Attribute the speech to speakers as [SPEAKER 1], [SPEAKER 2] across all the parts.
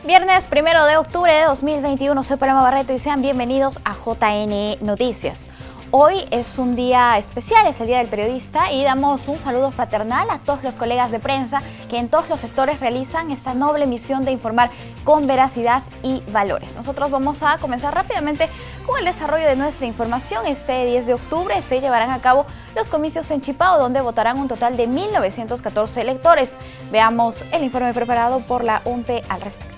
[SPEAKER 1] Viernes 1 de octubre de 2021, soy Paloma Barreto y sean bienvenidos a JNE Noticias. Hoy es un día especial, es el Día del Periodista y damos un saludo fraternal a todos los colegas de prensa que en todos los sectores realizan esta noble misión de informar con veracidad y valores. Nosotros vamos a comenzar rápidamente con el desarrollo de nuestra información. Este 10 de octubre se llevarán a cabo los comicios en Chipao, donde votarán un total de 1.914 electores. Veamos el informe preparado por la UNPE al respecto.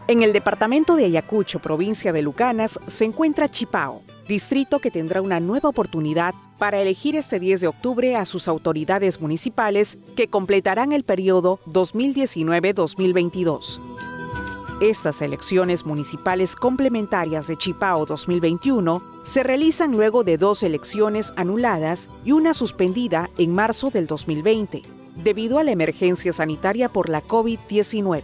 [SPEAKER 2] En el departamento de Ayacucho, provincia de Lucanas, se encuentra Chipao, distrito que tendrá una nueva oportunidad para elegir este 10 de octubre a sus autoridades municipales que completarán el periodo 2019-2022. Estas elecciones municipales complementarias de Chipao 2021 se realizan luego de 2 elecciones anuladas y una suspendida en marzo del 2020, debido a la emergencia sanitaria por la COVID-19.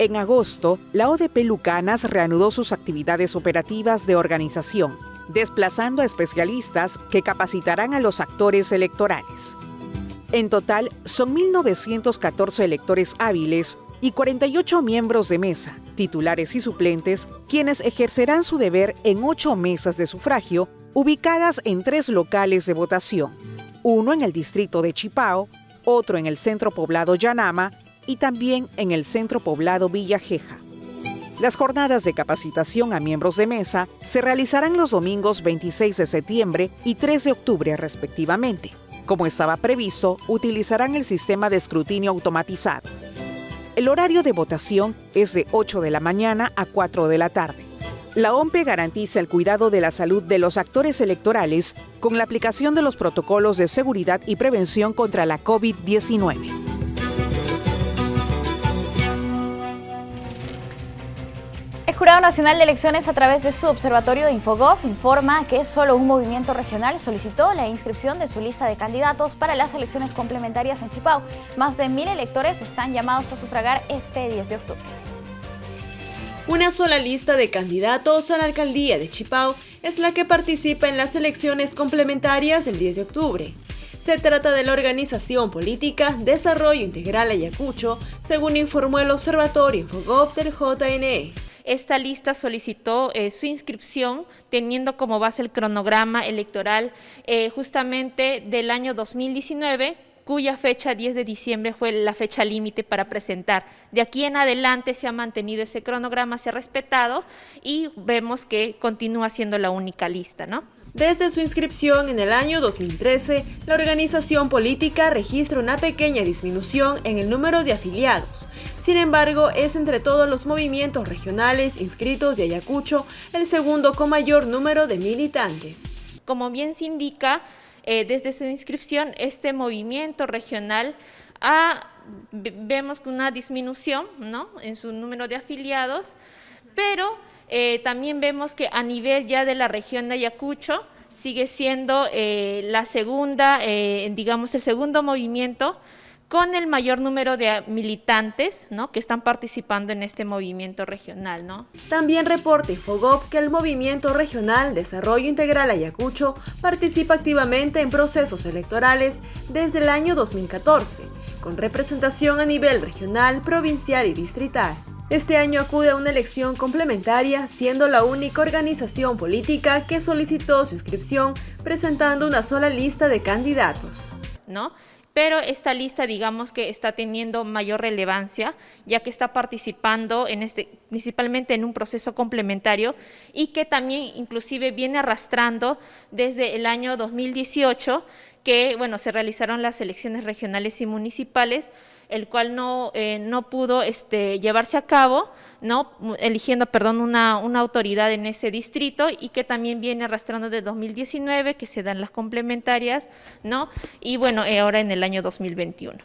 [SPEAKER 2] En agosto, la ODP Lucanas reanudó sus actividades operativas de organización, desplazando a especialistas que capacitarán a los actores electorales. En total, son 1.914 electores hábiles y 48 miembros de mesa, titulares y suplentes, quienes ejercerán su deber en 8 mesas de sufragio ubicadas en 3 locales de votación, uno en el distrito de Chipao, otro en el centro poblado Yanama y también en el centro poblado Villa Gesell. Las jornadas de capacitación a miembros de mesa se realizarán los domingos 26 de septiembre y 3 de octubre respectivamente. Como estaba previsto, utilizarán el sistema de escrutinio automatizado. El horario de votación es de 8 de la mañana a 4 de la tarde. La OMPE garantiza el cuidado de la salud de los actores electorales con la aplicación de los protocolos de seguridad y prevención contra la COVID-19.
[SPEAKER 1] El Jurado Nacional de Elecciones, a través de su observatorio Infogov, informa que solo un movimiento regional solicitó la inscripción de su lista de candidatos para las elecciones complementarias en Chipao. Más de 1.000 electores están llamados a sufragar este 10 de octubre.
[SPEAKER 3] Una sola lista de candidatos a la alcaldía de Chipao es la que participa en las elecciones complementarias del 10 de octubre. Se trata de la organización política Desarrollo Integral Ayacucho, según informó el observatorio Infogov del JNE.
[SPEAKER 4] Esta lista solicitó su inscripción teniendo como base el cronograma electoral justamente del año 2019, cuya fecha 10 de diciembre fue la fecha límite para presentar. De aquí en adelante se ha mantenido ese cronograma, se ha respetado y vemos que continúa siendo la única lista, ¿no?
[SPEAKER 3] Desde su inscripción en el año 2013, la organización política registra una pequeña disminución en el número de afiliados. Sin embargo, es entre todos los movimientos regionales inscritos de Ayacucho el segundo con mayor número de militantes.
[SPEAKER 4] Como bien se indica, desde su inscripción, este movimiento regional vemos una disminución, ¿no?, en su número de afiliados, pero también vemos que a nivel ya de la región de Ayacucho sigue siendo la segunda, digamos, el segundo movimiento con el mayor número de militantes, ¿no?, que están participando en este movimiento regional, ¿no?
[SPEAKER 3] También reporta Infogov que el movimiento regional Desarrollo Integral Ayacucho participa activamente en procesos electorales desde el año 2014, con representación a nivel regional, provincial y distrital. Este año acude a una elección complementaria, siendo la única organización política que solicitó su inscripción presentando una sola lista de candidatos,
[SPEAKER 4] ¿no? Pero esta lista, digamos que está teniendo mayor relevancia, ya que está participando principalmente en un proceso complementario y que también inclusive viene arrastrando desde el año 2018, que se realizaron las elecciones regionales y municipales, el cual no pudo llevarse a cabo, ¿no?, eligiendo una autoridad en ese distrito, y que también viene arrastrando desde 2019, que se dan las complementarias, ¿no?, y ahora en el año 2021.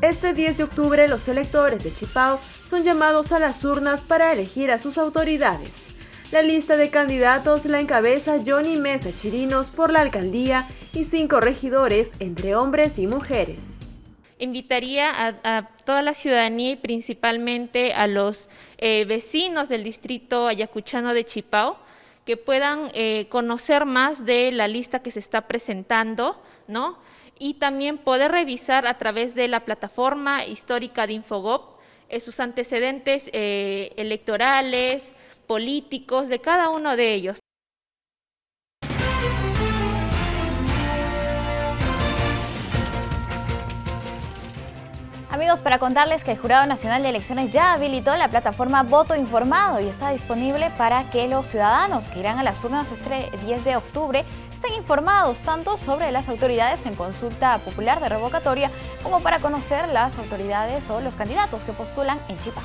[SPEAKER 3] Este 10 de octubre los electores de Chipao son llamados a las urnas para elegir a sus autoridades. La lista de candidatos la encabeza Johnny Mesa Chirinos por la alcaldía y 5 regidores entre hombres y mujeres.
[SPEAKER 4] Invitaría a toda la ciudadanía y principalmente a los vecinos del distrito ayacuchano de Chipao que puedan conocer más de la lista que se está presentando, ¿no? Y también poder revisar a través de la plataforma histórica de Infogop sus antecedentes electorales, políticos, de cada uno de ellos.
[SPEAKER 1] Amigos, para contarles que el Jurado Nacional de Elecciones ya habilitó la plataforma Voto Informado y está disponible para que los ciudadanos que irán a las urnas este 10 de octubre estén informados tanto sobre las autoridades en consulta popular de revocatoria como para conocer las autoridades o los candidatos que postulan en Chipá.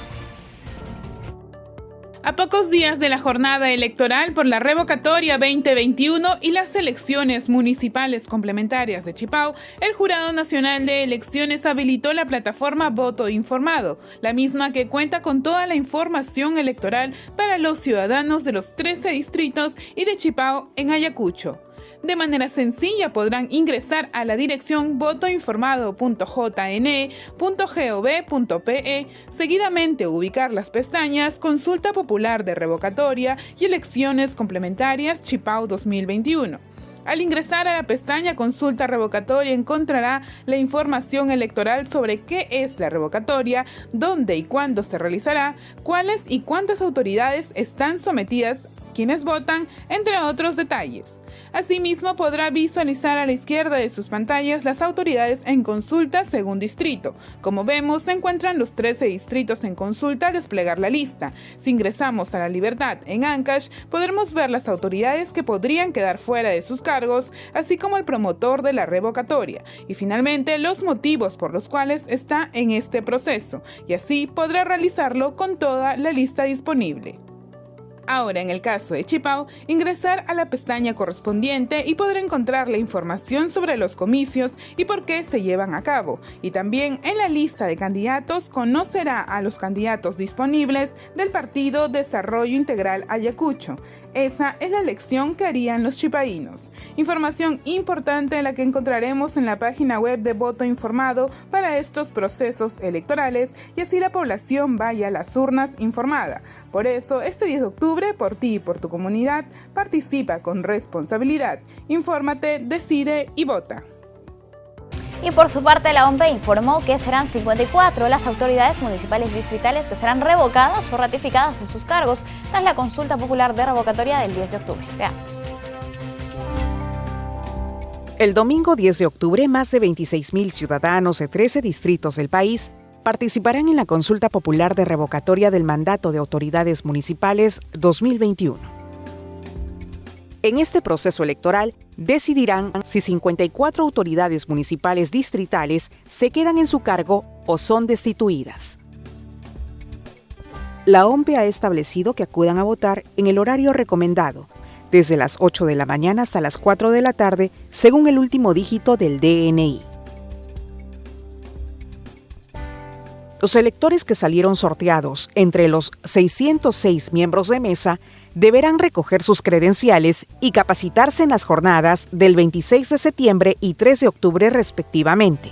[SPEAKER 5] A pocos días de la jornada electoral por la revocatoria 2021 y las elecciones municipales complementarias de Chipao, el Jurado Nacional de Elecciones habilitó la plataforma Voto Informado, la misma que cuenta con toda la información electoral para los ciudadanos de los 13 distritos y de Chipao en Ayacucho. De manera sencilla podrán ingresar a la dirección votoinformado.jne.gov.pe, seguidamente ubicar las pestañas Consulta Popular de Revocatoria y Elecciones Complementarias Chipao 2021. Al ingresar a la pestaña Consulta Revocatoria encontrará la información electoral sobre qué es la revocatoria, dónde y cuándo se realizará, cuáles y cuántas autoridades están sometidas, quiénes votan, entre otros detalles. Asimismo, podrá visualizar a la izquierda de sus pantallas las autoridades en consulta según distrito. Como vemos, se encuentran los 13 distritos en consulta al desplegar la lista. Si ingresamos a La Libertad en Ancash, podremos ver las autoridades que podrían quedar fuera de sus cargos, así como el promotor de la revocatoria. Y finalmente, los motivos por los cuales está en este proceso. Y así podrá realizarlo con toda la lista disponible. Ahora, en el caso de Chipao, ingresar a la pestaña correspondiente y podrá encontrar la información sobre los comicios y por qué se llevan a cabo. Y también en la lista de candidatos conocerá a los candidatos disponibles del Partido Desarrollo Integral Ayacucho. Esa es la elección que harían los chipaínos. Información importante la que encontraremos en la página web de Voto Informado para estos procesos electorales y así la población vaya a las urnas informada. Por eso, este 10 de octubre, por ti y por tu comunidad, participa con responsabilidad. Infórmate, decide y vota.
[SPEAKER 1] Y por su parte, la OMPE informó que serán 54 las autoridades municipales distritales que serán revocadas o ratificadas en sus cargos tras la consulta popular de revocatoria del 10 de octubre. Veamos.
[SPEAKER 2] El domingo 10 de octubre, más de 26.000 ciudadanos de 13 distritos del país participarán en la consulta popular de revocatoria del mandato de autoridades municipales 2021. En este proceso electoral, decidirán si 54 autoridades municipales distritales se quedan en su cargo o son destituidas. La OMPE ha establecido que acudan a votar en el horario recomendado, desde las 8 de la mañana hasta las 4 de la tarde, según el último dígito del DNI. Los electores que salieron sorteados entre los 606 miembros de mesa deberán recoger sus credenciales y capacitarse en las jornadas del 26 de septiembre y 3 de octubre respectivamente.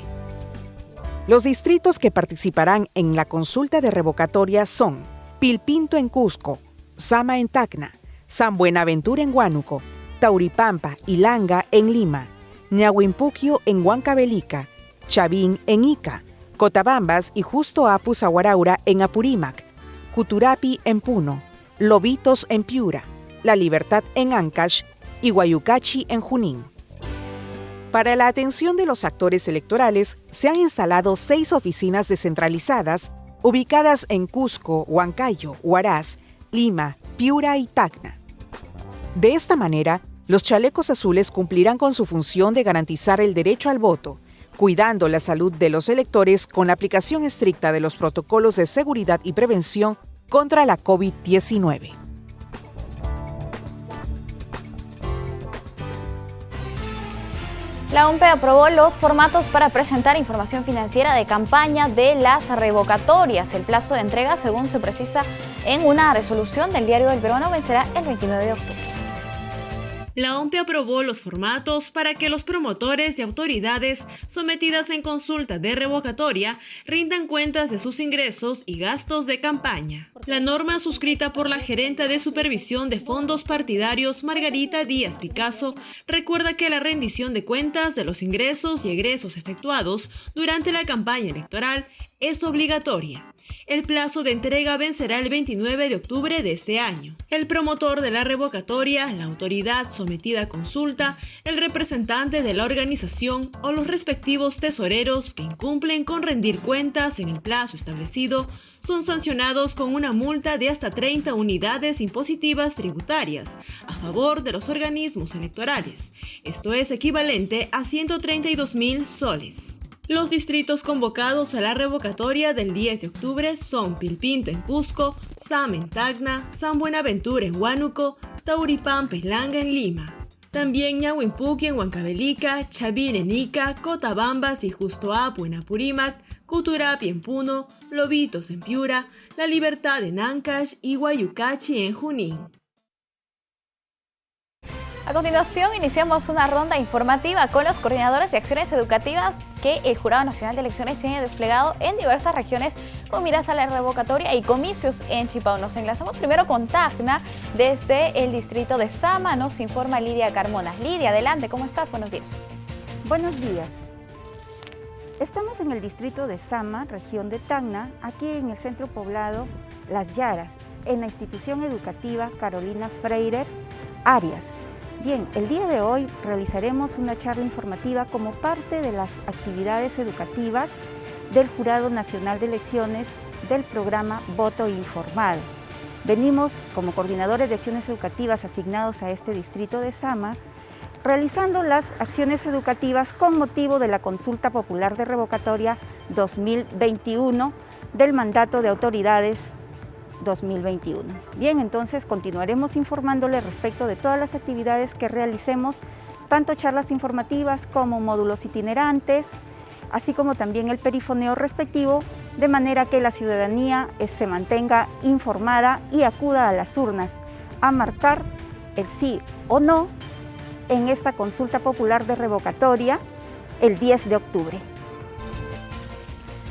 [SPEAKER 2] Los distritos que participarán en la consulta de revocatoria son Pilpinto en Cusco, Sama en Tacna, San Buenaventura en Huánuco, Tauripampa y Langa en Lima, Ñahuimpuquio en Huancavelica, Chavín en Ica, Cotabambas y Justo Apu Sahuaraura en Apurímac, Cuturapi en Puno, Lobitos en Piura, La Libertad en Ancash y Guayucachi en Junín. Para la atención de los actores electorales, se han instalado 6 oficinas descentralizadas ubicadas en Cusco, Huancayo, Huaraz, Lima, Piura y Tacna. De esta manera, los chalecos azules cumplirán con su función de garantizar el derecho al voto, cuidando la salud de los electores con la aplicación estricta de los protocolos de seguridad y prevención contra la COVID-19.
[SPEAKER 1] La OMPE aprobó los formatos para presentar información financiera de campaña de las revocatorias. El plazo de entrega, según se precisa en una resolución del Diario del Peruano, vencerá el 29 de octubre.
[SPEAKER 3] La OMPE aprobó los formatos para que los promotores y autoridades sometidas en consulta de revocatoria rindan cuentas de sus ingresos y gastos de campaña. La norma, suscrita por la gerenta de supervisión de fondos partidarios Margarita Díaz Picasso, recuerda que la rendición de cuentas de los ingresos y egresos efectuados durante la campaña electoral es obligatoria. El plazo de entrega vencerá el 29 de octubre de este año. El promotor de la revocatoria, la autoridad sometida a consulta, el representante de la organización o los respectivos tesoreros que incumplen con rendir cuentas en el plazo establecido son sancionados con una multa de hasta 30 unidades impositivas tributarias a favor de los organismos electorales. Esto es equivalente a 132.000 soles. Los distritos convocados a la revocatoria del 10 de octubre son Pilpinto en Cusco, Sama en Tacna, San Buenaventura en Huánuco, Tauripampa en Langa en Lima. También Ñawinpuqui en Huancavelica, Chavín en Ica, Cotabambas y Justoapu en Apurímac, Cuturapi en Puno, Lobitos en Piura, La Libertad en Ancash y Guayucachi en Junín.
[SPEAKER 1] A continuación, iniciamos una ronda informativa con los coordinadores de acciones educativas que el Jurado Nacional de Elecciones tiene desplegado en diversas regiones con miras a la revocatoria y comicios en Chipao. Nos enlazamos primero con Tacna desde el distrito de Sama. Nos informa Lidia Carmona. Lidia, adelante, ¿cómo estás? Buenos días.
[SPEAKER 6] Buenos días. Estamos en el distrito de Sama, región de Tacna, aquí en el centro poblado Las Yaras, en la institución educativa Carolina Freire Arias. Bien, el día de hoy realizaremos una charla informativa como parte de las actividades educativas del Jurado Nacional de Elecciones del programa Voto Informado. Venimos como coordinadores de acciones educativas asignados a este distrito de Sama, realizando las acciones educativas con motivo de la Consulta Popular de Revocatoria 2021 del Mandato de Autoridades 2021. Bien, entonces continuaremos informándoles respecto de todas las actividades que realicemos, tanto charlas informativas como módulos itinerantes, así como también el perifoneo respectivo, de manera que la ciudadanía se mantenga informada y acuda a las urnas a marcar el sí o no en esta consulta popular de revocatoria el 10 de octubre.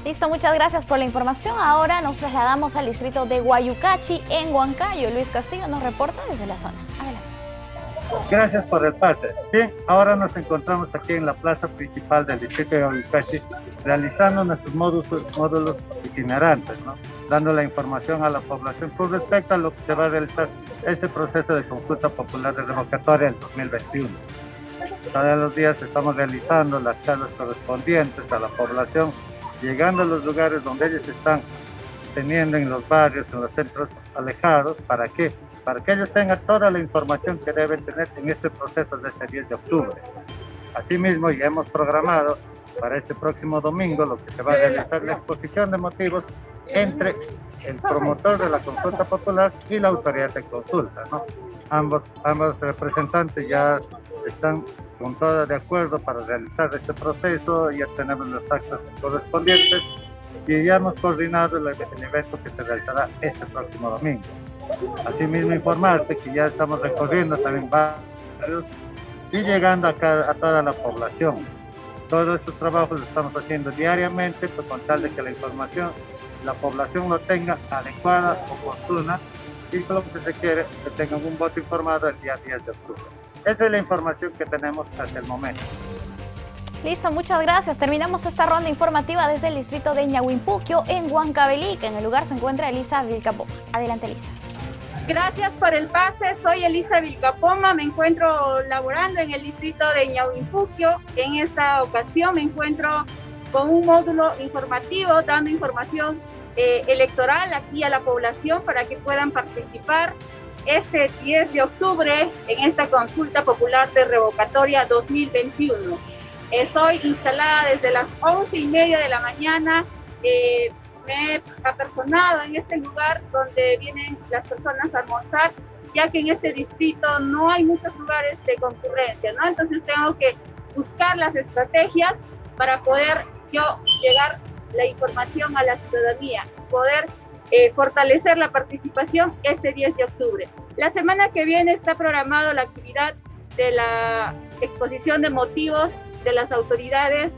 [SPEAKER 1] Listo, muchas gracias por la información. Ahora nos trasladamos al distrito de Guayucachi, en Huancayo. Luis Castillo nos reporta desde la zona. Adelante.
[SPEAKER 7] Gracias por el pase. Bien, ahora nos encontramos aquí en la plaza principal del distrito de Guayucachi, realizando nuestros módulos itinerantes, ¿no? Dando la información a la población con respecto a lo que se va a realizar este proceso de consulta popular de revocatoria en 2021. Todos los días estamos realizando las charlas correspondientes a la población, llegando a los lugares donde ellos están teniendo en los barrios, en los centros alejados. ¿Para qué? Para que ellos tengan toda la información que deben tener en este proceso de este 10 de octubre. Asimismo, ya hemos programado para este próximo domingo lo que se va a realizar la exposición de motivos entre el promotor de la consulta popular y la autoridad de consulta, ¿no? Ambos representantes ya están con todo de acuerdo para realizar este proceso. Ya tenemos los actos correspondientes y ya hemos coordinado el evento que se realizará este próximo domingo. Asimismo, informarte que ya estamos recorriendo también barrios y llegando a toda la población. Todos estos trabajos los estamos haciendo diariamente, pues, con tal de que la información la población lo tenga adecuada, oportuna, y lo que se quiere que tengan un voto informado el día 10 de octubre. Esa es la información que tenemos hasta el momento.
[SPEAKER 1] Listo, muchas gracias. Terminamos esta ronda informativa desde el distrito de Ñawinpuqui, en Huancavelica. En el lugar se encuentra Elisa Vilcapoma. Adelante, Elisa.
[SPEAKER 8] Gracias por el pase. Soy Elisa Vilcapoma. Me encuentro laborando en el distrito de Ñawinpuqui. En esta ocasión me encuentro con un módulo informativo, dando información electoral aquí a la población para que puedan participar este 10 de octubre en esta consulta popular de revocatoria 2021. Estoy instalada desde las 11:30 de la mañana. Me he apersonado en este lugar donde vienen las personas a almorzar, ya que en este distrito no hay muchos lugares de concurrencia, ¿no? Entonces tengo que buscar las estrategias para poder yo llegar la información a la ciudadanía, poder fortalecer la participación este 10 de octubre. La semana que viene está programado la actividad de la exposición de motivos de las autoridades,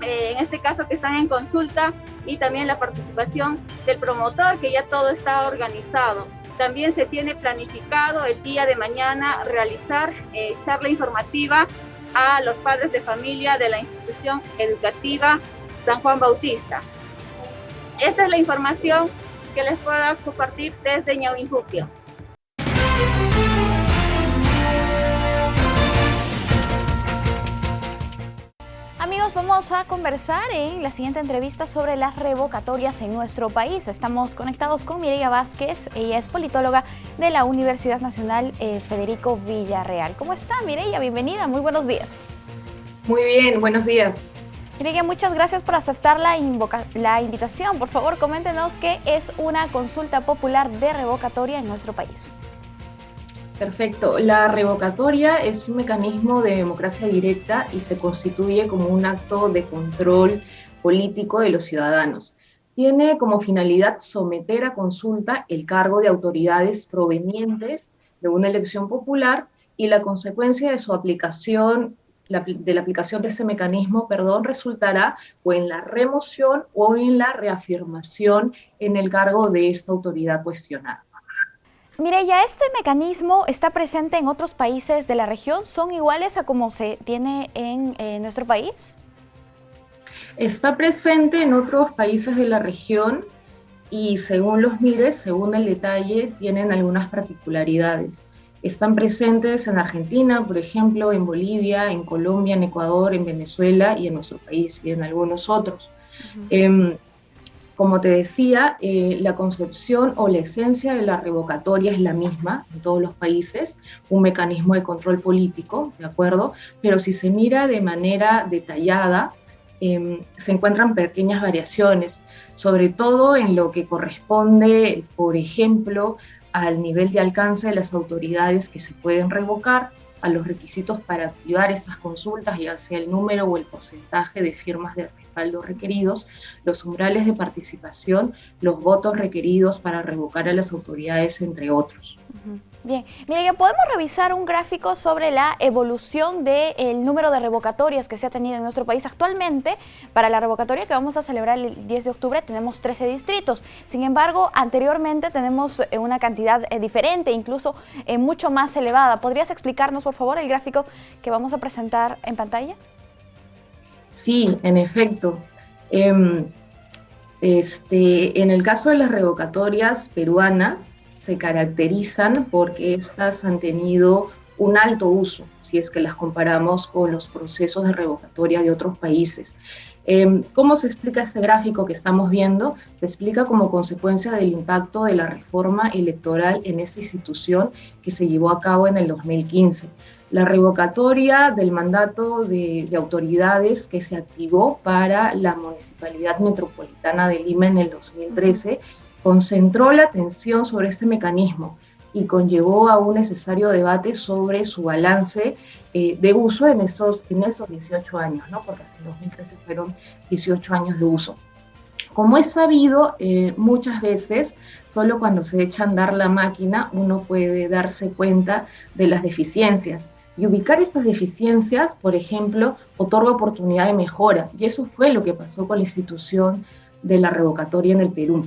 [SPEAKER 8] en este caso que están en consulta, y también la participación del promotor, que ya todo está organizado. También se tiene planificado el día de mañana realizar charla informativa a los padres de familia de la institución educativa San Juan Bautista. Esta es la información que les puedo compartir desde Ñauinpuquio.
[SPEAKER 1] Amigos, vamos a conversar en la siguiente entrevista sobre las revocatorias en nuestro país. Estamos conectados con Mireya Vázquez, ella es politóloga de la Universidad Nacional Federico Villarreal. ¿Cómo está, Mireya? Bienvenida, muy buenos días.
[SPEAKER 9] Muy bien, buenos días.
[SPEAKER 1] Mireya, muchas gracias por aceptar la invitación. Por favor, coméntenos qué es una consulta popular de revocatoria en nuestro país.
[SPEAKER 9] Perfecto. La revocatoria es un mecanismo de democracia directa y se constituye como un acto de control político de los ciudadanos. Tiene como finalidad someter a consulta el cargo de autoridades provenientes de una elección popular y la consecuencia de su aplicación, de la aplicación de ese mecanismo, resultará o en la remoción o en la reafirmación en el cargo de esta autoridad cuestionada.
[SPEAKER 1] Mireya, ¿este mecanismo está presente en otros países de la región? ¿Son iguales a como se tiene en nuestro país?
[SPEAKER 9] Está presente en otros países de la región y según los mires, según el detalle, tienen algunas particularidades. Están presentes en Argentina, por ejemplo, en Bolivia, en Colombia, en Ecuador, en Venezuela y en nuestro país y en algunos otros. Como te decía, la concepción o la esencia de la revocatoria es la misma en todos los países, un mecanismo de control político, ¿de acuerdo? Pero si se mira de manera detallada, se encuentran pequeñas variaciones, sobre todo en lo que corresponde, por ejemplo, al nivel de alcance de las autoridades que se pueden revocar, a los requisitos para activar esas consultas, ya sea el número o el porcentaje de firmas de respaldo requeridos, los umbrales de participación, los votos requeridos para revocar a las autoridades, entre otros.
[SPEAKER 1] Bien, mire, ¿podemos revisar un gráfico sobre la evolución del número de revocatorias que se ha tenido en nuestro país actualmente? Para la revocatoria que vamos a celebrar el 10 de octubre tenemos 13 distritos. Sin embargo, anteriormente tenemos una cantidad diferente, incluso mucho más elevada. ¿Podrías explicarnos, por favor, el gráfico que vamos a presentar en pantalla?
[SPEAKER 9] Sí, en efecto. En el caso de las revocatorias peruanas, se caracterizan porque estas han tenido un alto uso, si es que las comparamos con los procesos de revocatoria de otros países. ¿Cómo se explica este gráfico que estamos viendo? Se explica como consecuencia del impacto de la reforma electoral en esta institución que se llevó a cabo en el 2015. La revocatoria del mandato de autoridades que se activó para la Municipalidad Metropolitana de Lima en el 2013 concentró la atención sobre este mecanismo y conllevó a un necesario debate sobre su balance de uso en esos 18 años, ¿no? Porque en 2013 fueron 18 años de uso. Como es sabido, muchas veces, solo cuando se echa a andar la máquina, uno puede darse cuenta de las deficiencias. Y ubicar estas deficiencias, por ejemplo, otorga oportunidad de mejora. Y eso fue lo que pasó con la institución de la revocatoria en el Perú.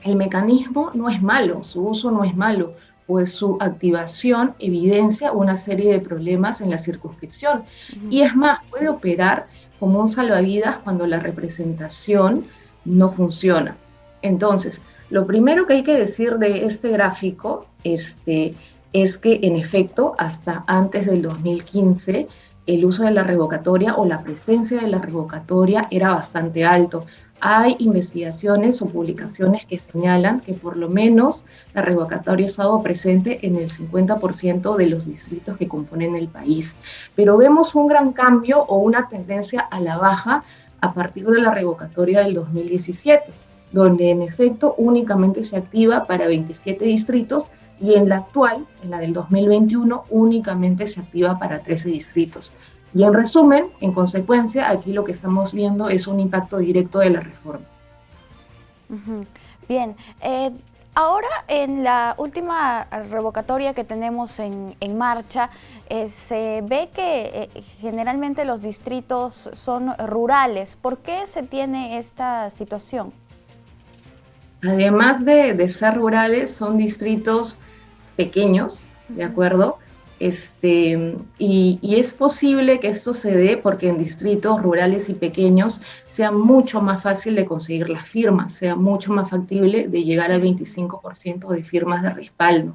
[SPEAKER 9] El mecanismo no es malo, su uso no es malo, pues su activación evidencia una serie de problemas en la circunscripción. Y es más, puede operar como un salvavidas cuando la representación no funciona. Entonces, lo primero que hay que decir de este gráfico es que, en efecto, hasta antes del 2015, el uso de la revocatoria o la presencia de la revocatoria era bastante alto. Hay investigaciones o publicaciones que señalan que por lo menos la revocatoria ha estado presente en el 50% de los distritos que componen el país. Pero vemos un gran cambio o una tendencia a la baja a partir de la revocatoria del 2017, donde en efecto únicamente se activa para 27 distritos y en la actual, en la del 2021, únicamente se activa para 13 distritos. Y en resumen, en consecuencia, aquí lo que estamos viendo es un impacto directo de la reforma.
[SPEAKER 1] Bien, Ahora, en la última revocatoria que tenemos en marcha, se ve que generalmente los distritos son rurales. ¿Por qué se tiene esta situación?
[SPEAKER 9] Además de ser rurales, son distritos pequeños, ¿de acuerdo? Y es posible que esto se dé porque en distritos rurales y pequeños sea mucho más fácil de conseguir las firmas, sea mucho más factible de llegar al 25% de firmas de respaldo.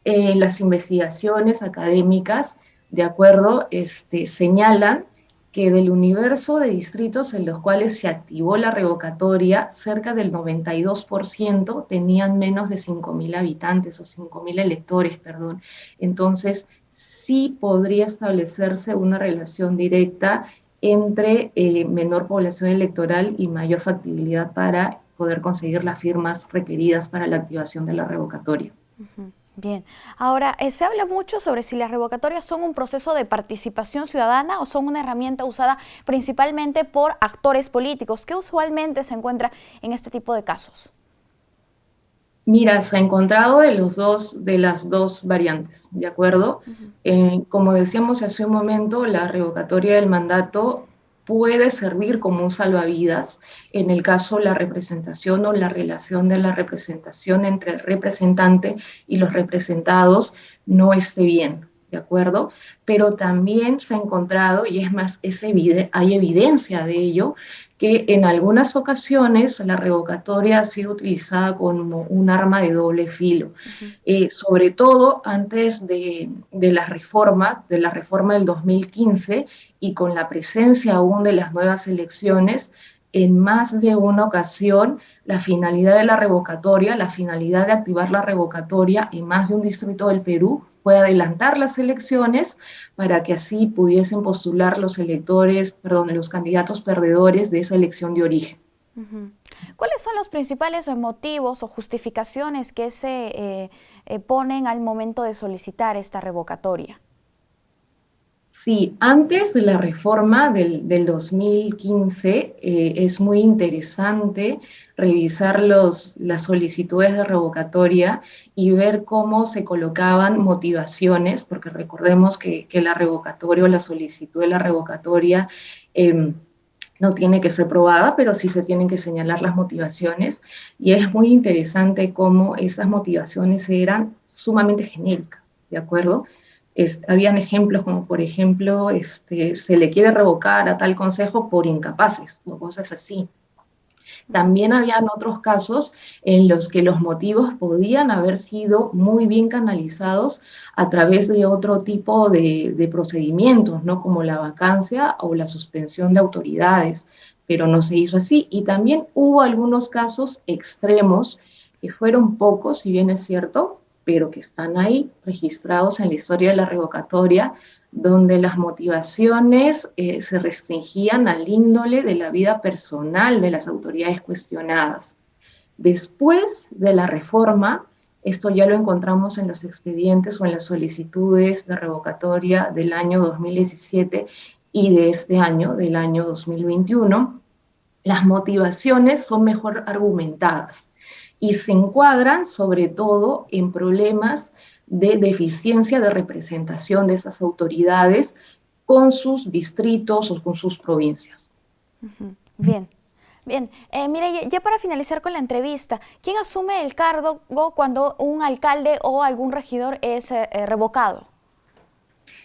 [SPEAKER 9] Las investigaciones académicas, de acuerdo, señalan que del universo de distritos en los cuales se activó la revocatoria, cerca del 92% tenían menos de 5.000 habitantes o 5.000 electores, perdón. Entonces, sí podría establecerse una relación directa entre menor población electoral y mayor factibilidad para poder conseguir las firmas requeridas para la activación de la revocatoria.
[SPEAKER 1] Bien, ahora se habla mucho sobre si las revocatorias son un proceso de participación ciudadana o son una herramienta usada principalmente por actores políticos. ¿Qué usualmente se encuentra en este tipo de casos?
[SPEAKER 9] Mira, se ha encontrado de las dos variantes, ¿de acuerdo? Como decíamos hace un momento, la revocatoria del mandato puede servir como un salvavidas en el caso la representación o la relación de la representación entre el representante y los representados no esté bien, ¿de acuerdo? Pero también se ha encontrado, y es más, hay evidencia de ello, que en algunas ocasiones la revocatoria ha sido utilizada como un arma de doble filo, sobre todo antes de las reformas, de la reforma del 2015, y con la presencia aún de las nuevas elecciones, en más de una ocasión, la finalidad de la revocatoria, la finalidad de activar la revocatoria en más de un distrito del Perú, fue adelantar las elecciones para que así pudiesen postular los candidatos perdedores de esa elección de origen.
[SPEAKER 1] ¿Cuáles son los principales motivos o justificaciones que se ponen al momento de solicitar esta revocatoria?
[SPEAKER 9] Sí, antes de la reforma del 2015 es muy interesante revisar las solicitudes de revocatoria y ver cómo se colocaban motivaciones, porque recordemos que la revocatoria o la solicitud de la revocatoria no tiene que ser probada, pero sí se tienen que señalar las motivaciones, y es muy interesante cómo esas motivaciones eran sumamente genéricas, ¿de acuerdo? Habían ejemplos como, por ejemplo, se le quiere revocar a tal consejo por incapaces, o cosas así. También habían otros casos en los que los motivos podían haber sido muy bien canalizados a través de otro tipo de procedimientos, ¿no? Como la vacancia o la suspensión de autoridades, pero no se hizo así. Y también hubo algunos casos extremos, que fueron pocos, si bien es cierto, pero que están ahí registrados en la historia de la revocatoria, donde las motivaciones se restringían al índole de la vida personal de las autoridades cuestionadas. Después de la reforma, esto ya lo encontramos en los expedientes o en las solicitudes de revocatoria del año 2017 y de este año, del año 2021, las motivaciones son mejor argumentadas y se encuadran sobre todo en problemas de deficiencia de representación de esas autoridades con sus distritos o con sus provincias.
[SPEAKER 1] Bien, bien. Mire, ya para finalizar con la entrevista, ¿quién asume el cargo cuando un alcalde o algún regidor es revocado?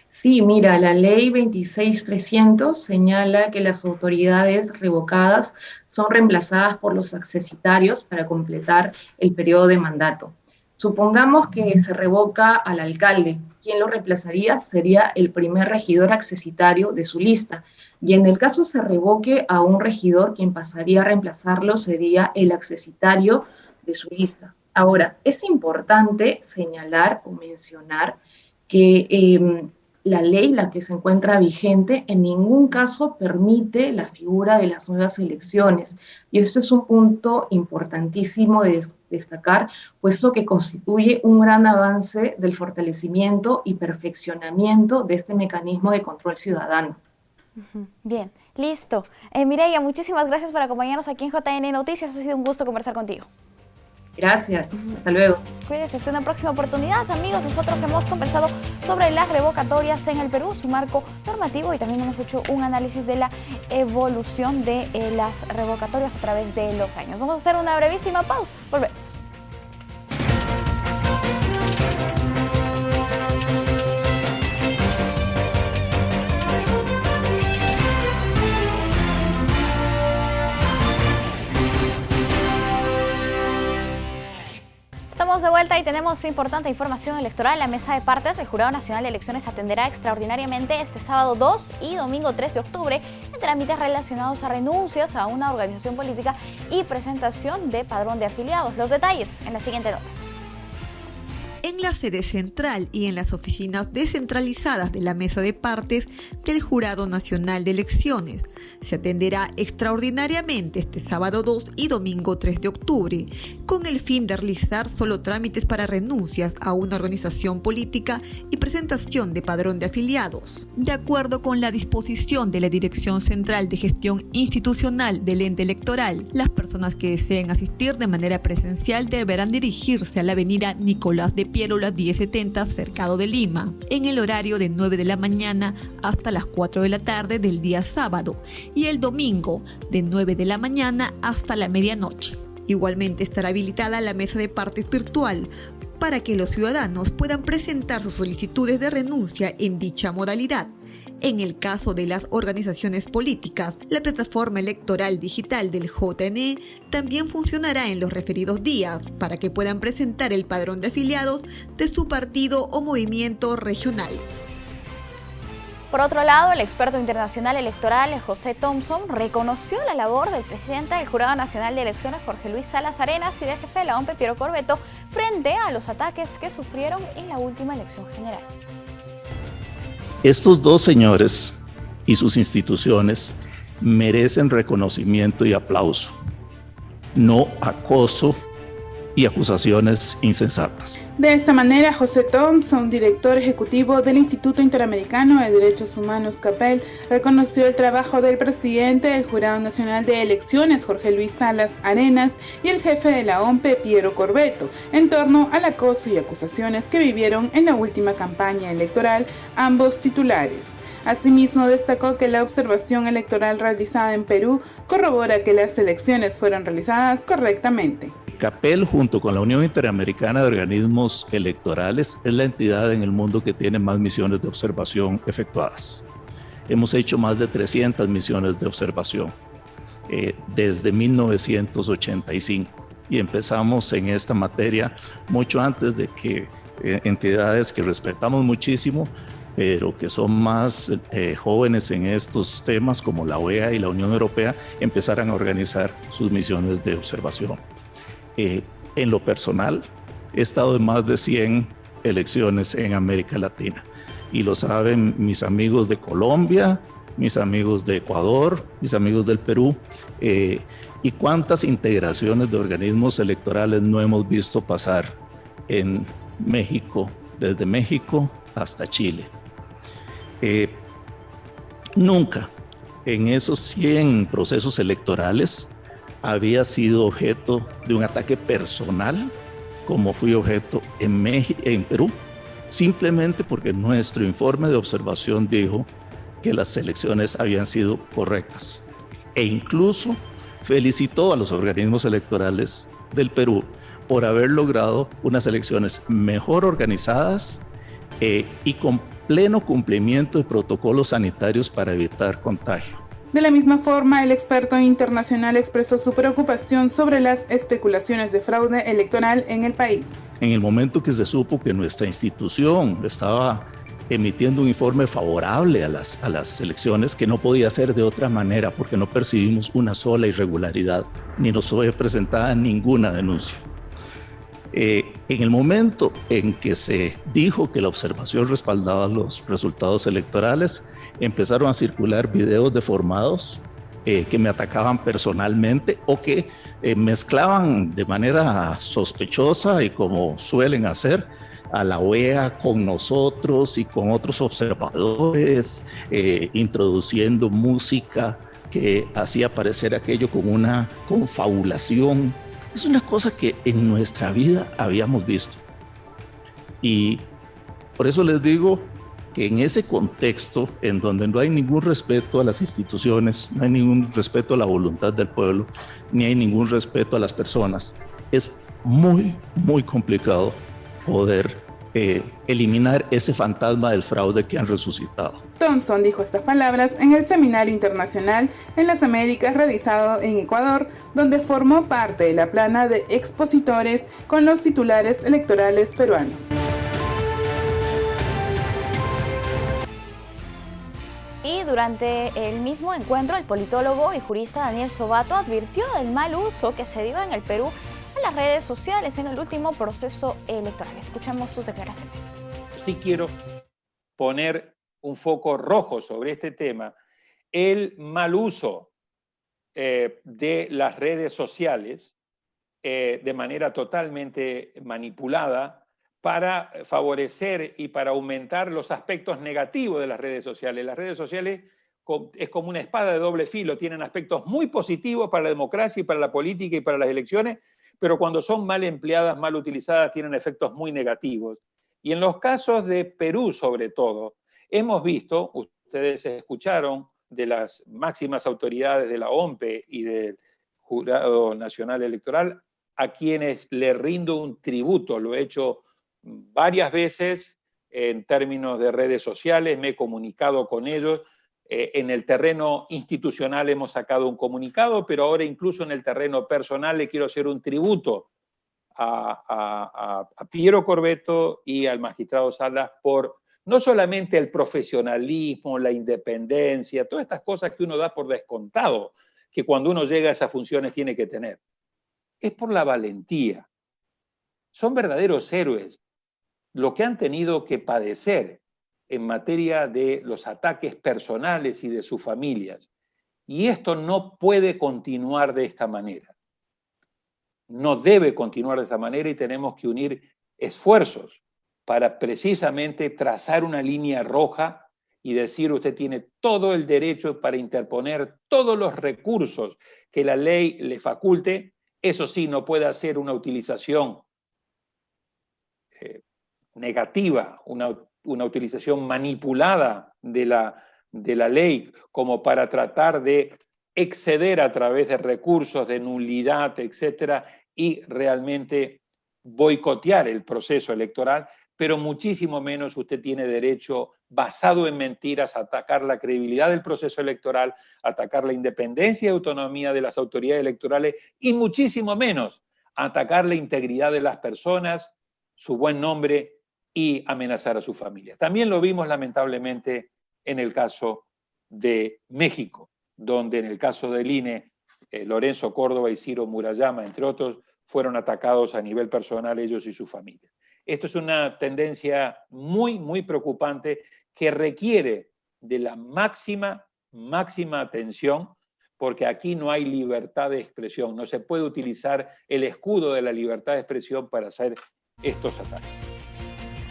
[SPEAKER 9] Sí, mira, la ley 26300 señala que las autoridades revocadas son reemplazadas por los accesitarios para completar el periodo de mandato. Supongamos que se revoca al alcalde. ¿Quién lo reemplazaría? Sería el primer regidor accesitario de su lista. Y en el caso se revoque a un regidor, quien pasaría a reemplazarlo sería el accesitario de su lista. Ahora, es importante señalar o mencionar que la ley, la que se encuentra vigente, en ningún caso permite la figura de las nuevas elecciones. Y esto es un punto importantísimo de destacar, puesto que constituye un gran avance del fortalecimiento y perfeccionamiento de este mecanismo de control ciudadano.
[SPEAKER 1] Bien, listo. Mireya, muchísimas gracias por acompañarnos aquí en JN Noticias. Ha sido un gusto conversar contigo.
[SPEAKER 9] Gracias, hasta luego.
[SPEAKER 1] Cuídense, hasta una próxima oportunidad, amigos. Nosotros hemos conversado sobre las revocatorias en el Perú, su marco normativo, y también hemos hecho un análisis de la evolución de las revocatorias a través de los años. Vamos a hacer una brevísima pausa. Volvemos. Estamos de vuelta y tenemos importante información electoral. La mesa de partes del Jurado Nacional de Elecciones atenderá extraordinariamente este sábado 2 y domingo 3 de octubre en trámites relacionados a renuncias a una organización política y presentación de padrón de afiliados. Los detalles en la siguiente nota.
[SPEAKER 10] En la sede central y en las oficinas descentralizadas de la mesa de partes del Jurado Nacional de Elecciones se atenderá extraordinariamente este sábado 2 y domingo 3 de octubre, con el fin de realizar solo trámites para renuncias a una organización política y presentación de padrón de afiliados. De acuerdo con la disposición de la Dirección Central de Gestión Institucional del Ente Electoral, las personas que deseen asistir de manera presencial deberán dirigirse a la avenida Nicolás de Piérola 1070, Cercado de Lima, en el horario de 9 de la mañana hasta las 4 de la tarde del día sábado y el domingo de 9 de la mañana hasta la medianoche. Igualmente estará habilitada la mesa de partes virtual para que los ciudadanos puedan presentar sus solicitudes de renuncia en dicha modalidad. En el caso de las organizaciones políticas, la plataforma electoral digital del JNE también funcionará en los referidos días para que puedan presentar el padrón de afiliados de su partido o movimiento regional.
[SPEAKER 1] Por otro lado, el experto internacional electoral José Thompson reconoció la labor del presidente del Jurado Nacional de Elecciones, Jorge Luis Salas Arenas, y del jefe de la OMP, Piero Corbeto, frente a los ataques que sufrieron en la última elección general.
[SPEAKER 11] Estos dos señores y sus instituciones merecen reconocimiento y aplauso, no acoso y acusaciones insensatas.
[SPEAKER 5] De esta manera, José Thompson, director ejecutivo del Instituto Interamericano de Derechos Humanos CAPEL, reconoció el trabajo del presidente del Jurado Nacional de Elecciones, Jorge Luis Salas Arenas, y el jefe de la OMP, Piero Corbeto, en torno al acoso y acusaciones que vivieron en la última campaña electoral ambos titulares. Asimismo, destacó que la observación electoral realizada en Perú corrobora que las elecciones fueron realizadas correctamente.
[SPEAKER 11] CAPEL, junto con la Unión Interamericana de Organismos Electorales, es la entidad en el mundo que tiene más misiones de observación efectuadas. Hemos hecho más de 300 misiones de observación desde 1985 y empezamos en esta materia mucho antes de que entidades que respetamos muchísimo, pero que son más jóvenes en estos temas, como la OEA y la Unión Europea, empezaran a organizar sus misiones de observación. En lo personal, he estado en más de 100 elecciones en América Latina, y lo saben mis amigos de Colombia, mis amigos de Ecuador, mis amigos del Perú, y cuántas integraciones de organismos electorales no hemos visto pasar en México, desde México hasta Chile. Nunca en esos 100 procesos electorales había sido objeto de un ataque personal como fui objeto en Perú, simplemente porque nuestro informe de observación dijo que las elecciones habían sido correctas, e incluso felicitó a los organismos electorales del Perú por haber logrado unas elecciones mejor organizadas y con pleno cumplimiento de protocolos sanitarios para evitar contagio.
[SPEAKER 5] De la misma forma, el experto internacional expresó su preocupación sobre las especulaciones de fraude electoral en el país.
[SPEAKER 11] En el momento que se supo que nuestra institución estaba emitiendo un informe favorable a las elecciones, que no podía ser de otra manera porque no percibimos una sola irregularidad, ni nos fue presentada ninguna denuncia. En el momento en que se dijo que la observación respaldaba los resultados electorales, empezaron a circular videos deformados que me atacaban personalmente o que mezclaban de manera sospechosa y como suelen hacer a la OEA con nosotros y con otros observadores, introduciendo música que hacía parecer aquello como una confabulación Es una cosa que en nuestra vida habíamos visto. Y por eso les digo que en ese contexto, en donde no hay ningún respeto a las instituciones, no hay ningún respeto a la voluntad del pueblo, ni hay ningún respeto a las personas, es muy, muy complicado poder eliminar ese fantasma del fraude que han resucitado.
[SPEAKER 5] Thompson dijo estas palabras en el Seminario Internacional en las Américas realizado en Ecuador, donde formó parte de la plana de expositores con los titulares electorales peruanos.
[SPEAKER 1] Y durante el mismo encuentro, el politólogo y jurista Daniel Sobato advirtió del mal uso que se dio en el Perú a las redes sociales en el último proceso electoral. Escuchemos sus declaraciones.
[SPEAKER 12] Sí quiero poner un foco rojo sobre este tema, el mal uso de las redes sociales de manera totalmente manipulada para favorecer y para aumentar los aspectos negativos de las redes sociales. Las redes sociales es como una espada de doble filo, tienen aspectos muy positivos para la democracia y para la política y para las elecciones, pero cuando son mal empleadas, mal utilizadas, tienen efectos muy negativos. Y en los casos de Perú, sobre todo, hemos visto, ustedes escucharon de las máximas autoridades de la OMPE y del Jurado Nacional Electoral, a quienes le rindo un tributo. Lo he hecho varias veces en términos de redes sociales, me he comunicado con ellos. En el terreno institucional hemos sacado un comunicado, pero ahora incluso en el terreno personal le quiero hacer un tributo a Piero Corvetto y al magistrado Salas por no solamente el profesionalismo, la independencia, todas estas cosas que uno da por descontado, que cuando uno llega a esas funciones tiene que tener. Es por la valentía. Son verdaderos héroes lo que han tenido que padecer en materia de los ataques personales y de sus familias. Y esto no puede continuar de esta manera. No debe continuar de esta manera y tenemos que unir esfuerzos para precisamente trazar una línea roja y decir usted tiene todo el derecho para interponer todos los recursos que la ley le faculte. Eso sí, no puede hacer una utilización negativa, una utilización manipulada de la ley como para tratar de exceder a través de recursos de nulidad, etcétera, y realmente boicotear el proceso electoral, pero muchísimo menos usted tiene derecho, basado en mentiras, a atacar la credibilidad del proceso electoral, a atacar la independencia y autonomía de las autoridades electorales y muchísimo menos a atacar la integridad de las personas, su buen nombre y amenazar a su familia. También lo vimos lamentablemente en el caso de México, donde en el caso del INE, Lorenzo Córdoba y Ciro Murayama, entre otros, fueron atacados a nivel personal ellos y sus familias. Esto es una tendencia muy, muy preocupante que requiere de la máxima atención, porque aquí no hay libertad de expresión. No se puede utilizar el escudo de la libertad de expresión para hacer estos ataques.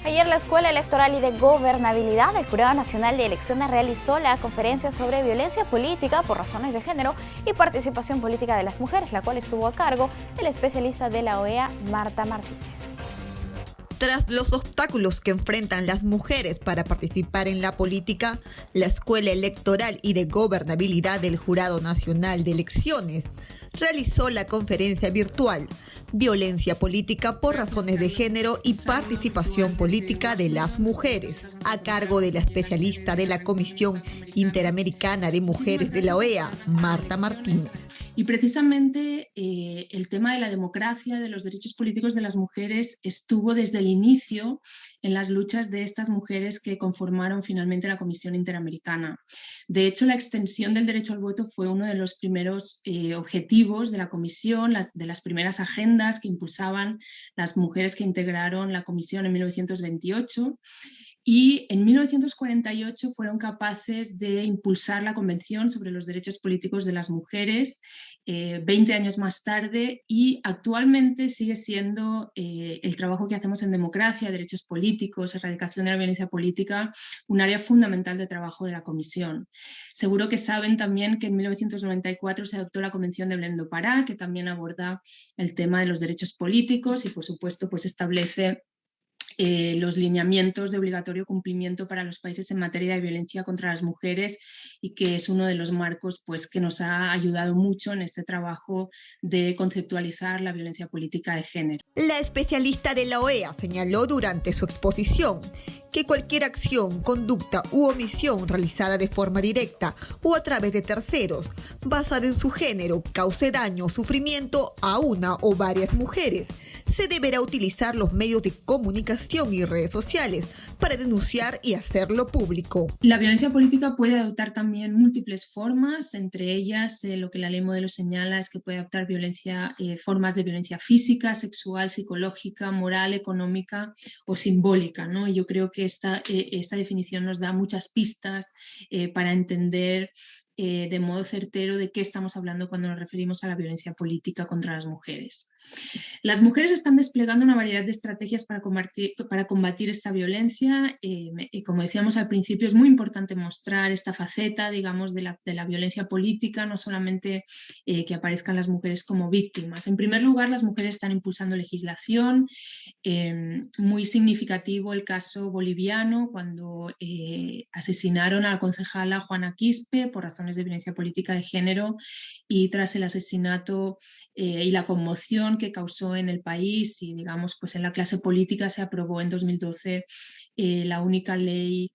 [SPEAKER 1] Ayer la Escuela Electoral y de Gobernabilidad del Jurado Nacional de Elecciones realizó la conferencia sobre violencia política por razones de género y participación política de las mujeres, la cual estuvo a cargo del especialista de la OEA, Marta Martínez.
[SPEAKER 10] Tras los obstáculos que enfrentan las mujeres para participar en la política, la Escuela Electoral y de Gobernabilidad del Jurado Nacional de Elecciones realizó la conferencia virtual Violencia política por razones de género y participación política de las mujeres, a cargo de la especialista de la Comisión Interamericana de Mujeres de la OEA, Marta Martínez.
[SPEAKER 13] Y precisamente el tema de la democracia, de los derechos políticos de las mujeres, estuvo desde el inicio en las luchas de estas mujeres que conformaron finalmente la Comisión Interamericana. De hecho, la extensión del derecho al voto fue uno de los primeros objetivos de la Comisión, de las primeras agendas que impulsaban las mujeres que integraron la Comisión en 1928. y en 1948 fueron capaces de impulsar la Convención sobre los Derechos Políticos de las Mujeres, 20 años más tarde, y actualmente sigue siendo el trabajo que hacemos en democracia, derechos políticos, erradicación de la violencia política, un área fundamental de trabajo de la Comisión. Seguro que saben también que en 1994 se adoptó la Convención de Belém do Pará, que también aborda el tema de los derechos políticos y, por supuesto, pues establece los lineamientos de obligatorio cumplimiento para los países en materia de violencia contra las mujeres, y que es uno de los marcos pues, que nos ha ayudado mucho en este trabajo de conceptualizar la violencia política de género.
[SPEAKER 10] La especialista de la OEA señaló durante su exposición que cualquier acción, conducta u omisión realizada de forma directa o a través de terceros, basada en su género, cause daño o sufrimiento a una o varias mujeres, se deberá utilizar los medios de comunicación y redes sociales para denunciar y hacerlo público.
[SPEAKER 13] La violencia política puede adoptar también múltiples formas, entre ellas lo que la ley modelo señala es que puede adoptar formas de violencia física, sexual, psicológica, moral, económica o simbólica, ¿no? Y yo creo que esta definición nos da muchas pistas para entender de modo certero de qué estamos hablando cuando nos referimos a la violencia política contra las mujeres. Las mujeres están desplegando una variedad de estrategias para combatir esta violencia. Como decíamos al principio, es muy importante mostrar esta faceta, digamos, de la violencia política, no solamente que aparezcan las mujeres como víctimas. En primer lugar, las mujeres están impulsando legislación. Muy significativo el caso boliviano, cuando asesinaron a la concejala Juana Quispe por razones de violencia política de género, y tras el asesinato y la conmoción que causó en el país y, digamos, pues en la clase política, se aprobó en 2012 la única ley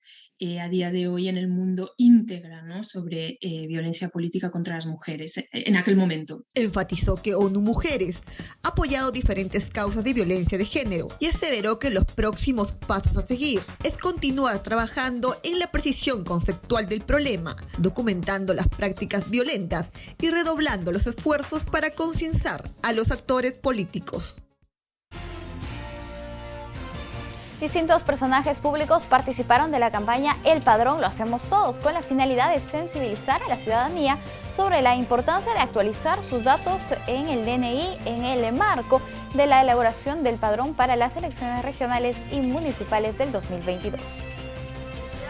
[SPEAKER 13] a día de hoy en el mundo íntegra, ¿no?, sobre violencia política contra las mujeres en aquel momento.
[SPEAKER 10] Enfatizó que ONU Mujeres ha apoyado diferentes causas de violencia de género y aseveró que los próximos pasos a seguir es continuar trabajando en la precisión conceptual del problema, documentando las prácticas violentas y redoblando los esfuerzos para concienciar a los actores políticos.
[SPEAKER 1] Distintos personajes públicos participaron de la campaña El Padrón Lo Hacemos Todos, con la finalidad de sensibilizar a la ciudadanía sobre la importancia de actualizar sus datos en el DNI en el marco de la elaboración del padrón para las elecciones regionales y municipales del 2022.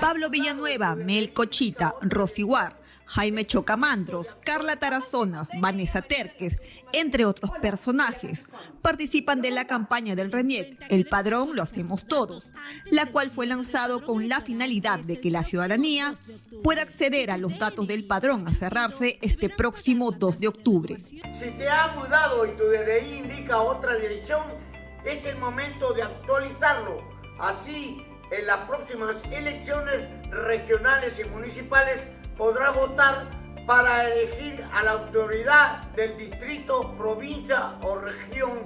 [SPEAKER 10] Pablo Villanueva, Mel Cochita, Rosy Guar, Jaime Chocamandros, Carla Tarazonas, Vanessa Terques, entre otros personajes, participan de la campaña del RENIEC, El Padrón Lo Hacemos Todos, la cual fue lanzado con la finalidad de que la ciudadanía pueda acceder a los datos del padrón a cerrarse este próximo 2 de octubre.
[SPEAKER 14] Si te has mudado y tu DNI indica otra dirección, es el momento de actualizarlo. Así, en las próximas elecciones regionales y municipales, podrá votar para elegir a la autoridad del distrito, provincia o región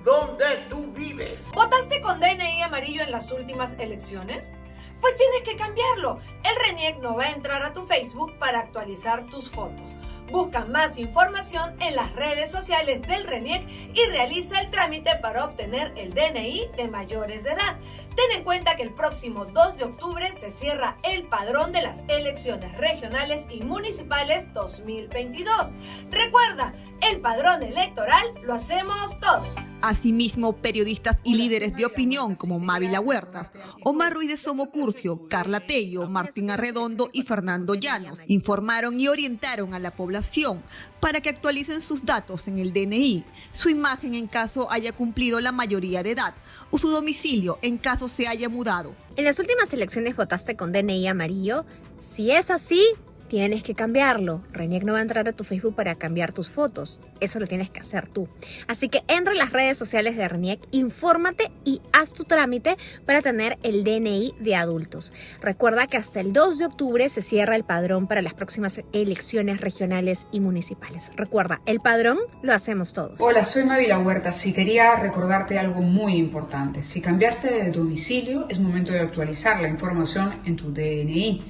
[SPEAKER 14] donde tú vives.
[SPEAKER 15] ¿Votaste con DNI amarillo en las últimas elecciones? Pues tienes que cambiarlo. El RENIEC no va a entrar a tu Facebook para actualizar tus fotos. Busca más información en las redes sociales del RENIEC y realiza el trámite para obtener el DNI de mayores de edad. Ten en cuenta que el próximo 2 de octubre se cierra el padrón de las elecciones regionales y municipales 2022. Recuerda, el padrón electoral lo hacemos todos.
[SPEAKER 10] Asimismo, periodistas y líderes de opinión como Mávila Huertas, Omar Ruiz de Somocurcio, Carla Tello, Martín Arredondo y Fernando Llanos informaron y orientaron a la población para que actualicen sus datos en el DNI, su imagen en caso haya cumplido la mayoría de edad o su domicilio en caso se haya mudado.
[SPEAKER 16] ¿En las últimas elecciones votaste con DNI amarillo? Si es así, tienes que cambiarlo. RENIEC no va a entrar a tu Facebook para cambiar tus fotos. Eso lo tienes que hacer tú. Así que entra en las redes sociales de RENIEC, infórmate y haz tu trámite para tener el DNI de adultos. Recuerda que hasta el 2 de octubre se cierra el padrón para las próximas elecciones regionales y municipales. Recuerda, el padrón lo hacemos todos.
[SPEAKER 17] Hola, soy Mávila Huertas y quería recordarte algo muy importante. Si cambiaste de domicilio, es momento de actualizar la información en tu DNI.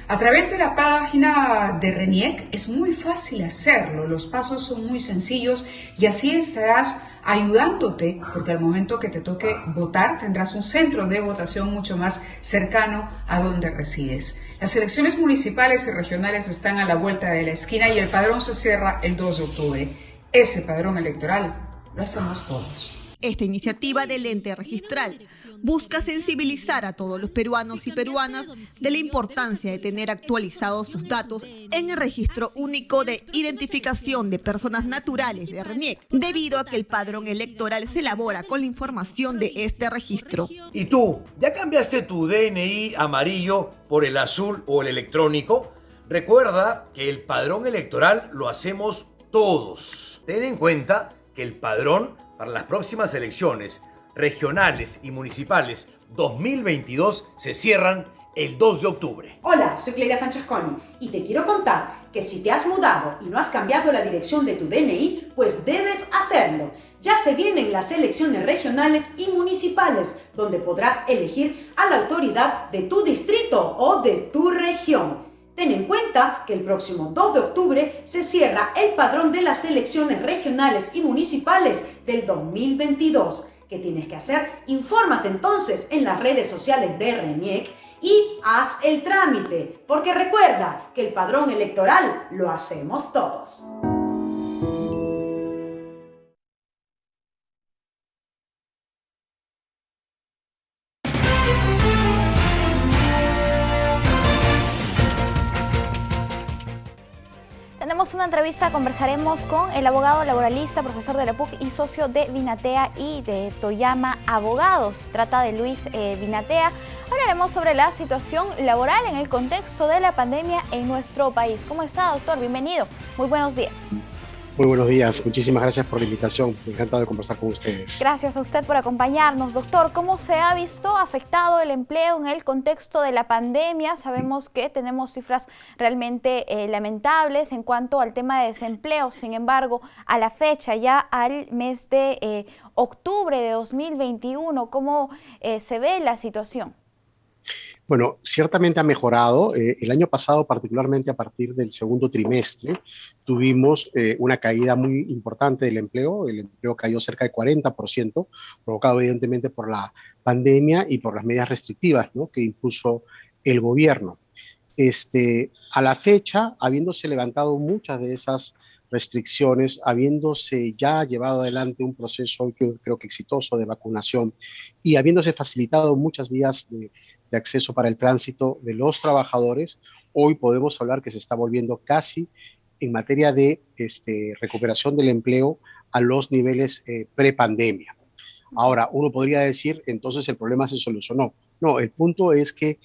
[SPEAKER 17] A través de la página de RENIEC es muy fácil hacerlo, los pasos son muy sencillos y así estarás ayudándote, porque al momento que te toque votar tendrás un centro de votación mucho más cercano a donde resides. Las elecciones municipales y regionales están a la vuelta de la esquina y el padrón se cierra el 2 de octubre. Ese padrón electoral lo hacemos todos.
[SPEAKER 10] Esta iniciativa del ente registral busca sensibilizar a todos los peruanos y peruanas de la importancia de tener actualizados sus datos en el Registro Único de Identificación de Personas Naturales de RENIEC, debido a que el padrón electoral se elabora con la información de este registro.
[SPEAKER 18] ¿Y tú, ya cambiaste tu DNI amarillo por el azul o el electrónico? Recuerda que el padrón electoral lo hacemos todos. Ten en cuenta que el padrón para las próximas elecciones regionales y municipales 2022 se cierran el 2 de octubre.
[SPEAKER 19] Hola, soy Clelia Francesconi y te quiero contar que si te has mudado y no has cambiado la dirección de tu DNI, pues debes hacerlo. Ya se vienen las elecciones regionales y municipales, donde podrás elegir a la autoridad de tu distrito o de tu región. Ten en cuenta que el próximo 2 de octubre se cierra el padrón de las elecciones regionales y municipales del 2022. ¿Qué tienes que hacer? Infórmate entonces en las redes sociales de RENIEC y haz el trámite, porque recuerda que el padrón electoral lo hacemos todos.
[SPEAKER 1] Tenemos una entrevista, conversaremos con el abogado laboralista, profesor de la PUC y socio de Vinatea y de Toyama Abogados. Trata de Luis Vinatea. Hablaremos sobre la situación laboral en el contexto de la pandemia en nuestro país. ¿Cómo está, doctor? Bienvenido. Muy buenos días.
[SPEAKER 20] Muy buenos días, muchísimas gracias por la invitación, encantado de conversar con ustedes.
[SPEAKER 1] Gracias a usted por acompañarnos, doctor. ¿Cómo se ha visto afectado el empleo en el contexto de la pandemia? Sabemos que tenemos cifras realmente lamentables en cuanto al tema de desempleo. Sin embargo, a la fecha, ya al mes de octubre de 2021, ¿cómo se ve la situación?
[SPEAKER 20] Bueno, ciertamente ha mejorado. El año pasado, particularmente a partir del segundo trimestre, tuvimos una caída muy importante del empleo. El empleo cayó cerca de 40%, provocado evidentemente por la pandemia y por las medidas restrictivas, ¿no?, que impuso el gobierno. A la fecha, habiéndose levantado muchas de esas restricciones, habiéndose ya llevado adelante un proceso, creo que exitoso, de vacunación y habiéndose facilitado muchas vías de acceso para el tránsito de los trabajadores, hoy podemos hablar que se está volviendo casi en materia de recuperación del empleo a los niveles prepandemia. Ahora, uno podría decir, entonces el problema se solucionó. No, el punto es que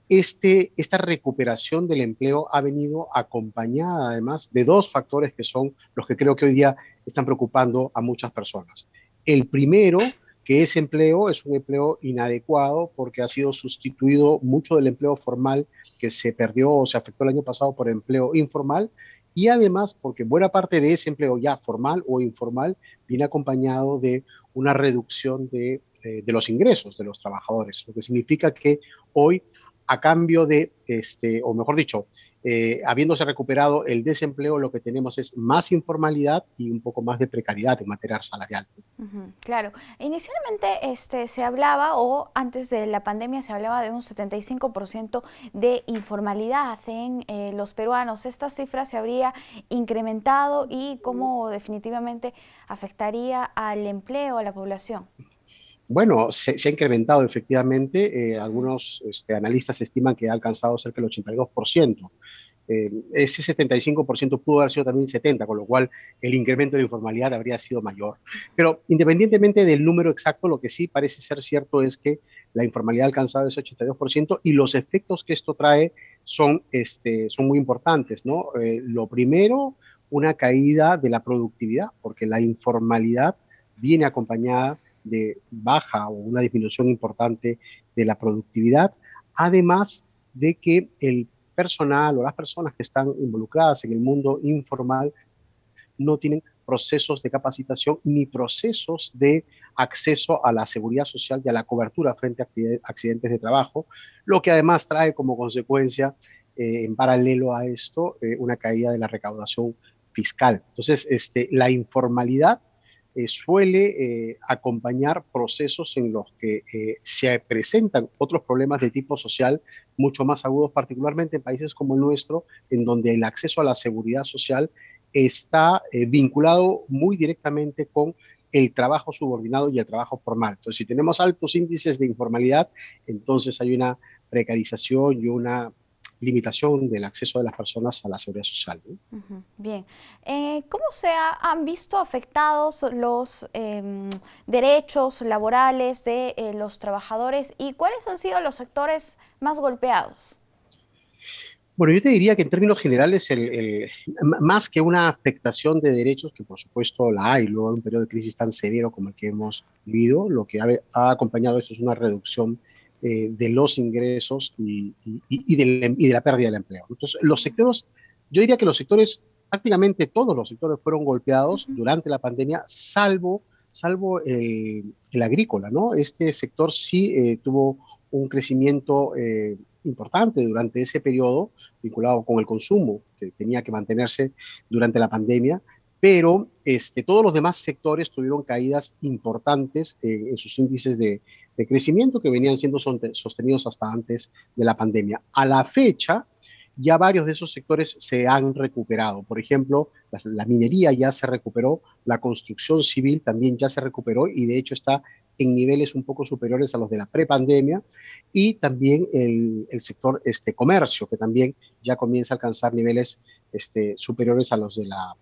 [SPEAKER 20] esta recuperación del empleo ha venido acompañada además de dos factores que son los que creo que hoy día están preocupando a muchas personas. El primero, que ese empleo es un empleo inadecuado porque ha sido sustituido mucho del empleo formal que se perdió o se afectó el año pasado por empleo informal, y además porque buena parte de ese empleo ya formal o informal viene acompañado de una reducción de los ingresos de los trabajadores, lo que significa que hoy, a cambio de, o mejor dicho, habiéndose recuperado el desempleo, lo que tenemos es más informalidad y un poco más de precariedad en materia salarial.
[SPEAKER 1] Claro. Inicialmente se hablaba, o antes de la pandemia se hablaba de un 75% de informalidad en los peruanos. ¿Esta cifra se habría incrementado y cómo definitivamente afectaría al empleo, a la población?
[SPEAKER 20] Bueno, se ha incrementado efectivamente. Algunos analistas estiman que ha alcanzado cerca del 82%. Ese 75% pudo haber sido también 70%, con lo cual el incremento de informalidad habría sido mayor. Pero independientemente del número exacto, lo que sí parece ser cierto es que la informalidad ha alcanzado ese 82% y los efectos que esto trae son muy importantes, ¿no? Lo primero, una caída de la productividad, porque la informalidad viene acompañada de baja o una disminución importante de la productividad, además de que el personal o las personas que están involucradas en el mundo informal no tienen procesos de capacitación ni procesos de acceso a la seguridad social y a la cobertura frente a accidentes de trabajo, lo que además trae como consecuencia, en paralelo a esto, una caída de la recaudación fiscal. Entonces, la informalidad suele acompañar procesos en los que se presentan otros problemas de tipo social mucho más agudos, particularmente en países como el nuestro, en donde el acceso a la seguridad social está vinculado muy directamente con el trabajo subordinado y el trabajo formal. Entonces, si tenemos altos índices de informalidad, entonces hay una precarización y una limitación del acceso de las personas a la seguridad social, ¿no?
[SPEAKER 1] Bien. ¿Cómo han visto afectados los derechos laborales de los trabajadores y cuáles han sido los sectores más golpeados?
[SPEAKER 20] Bueno, yo te diría que en términos generales, más que una afectación de derechos, que por supuesto la hay, luego de un periodo de crisis tan severo como el que hemos vivido, lo que ha acompañado esto es una reducción de los ingresos y de la pérdida del empleo. Entonces, los sectores, yo diría que los sectores, prácticamente todos los sectores fueron golpeados durante la pandemia, salvo el agrícola, ¿no? Este sector sí tuvo un crecimiento importante durante ese periodo, vinculado con el consumo que tenía que mantenerse durante la pandemia, pero todos los demás sectores tuvieron caídas importantes en sus índices de crecimiento que venían siendo sostenidos hasta antes de la pandemia. A la fecha, ya varios de esos sectores se han recuperado. Por ejemplo, la minería ya se recuperó, la construcción civil también ya se recuperó y de hecho está en niveles un poco superiores a los de la prepandemia, y también el sector comercio, que también ya comienza a alcanzar niveles superiores a los de la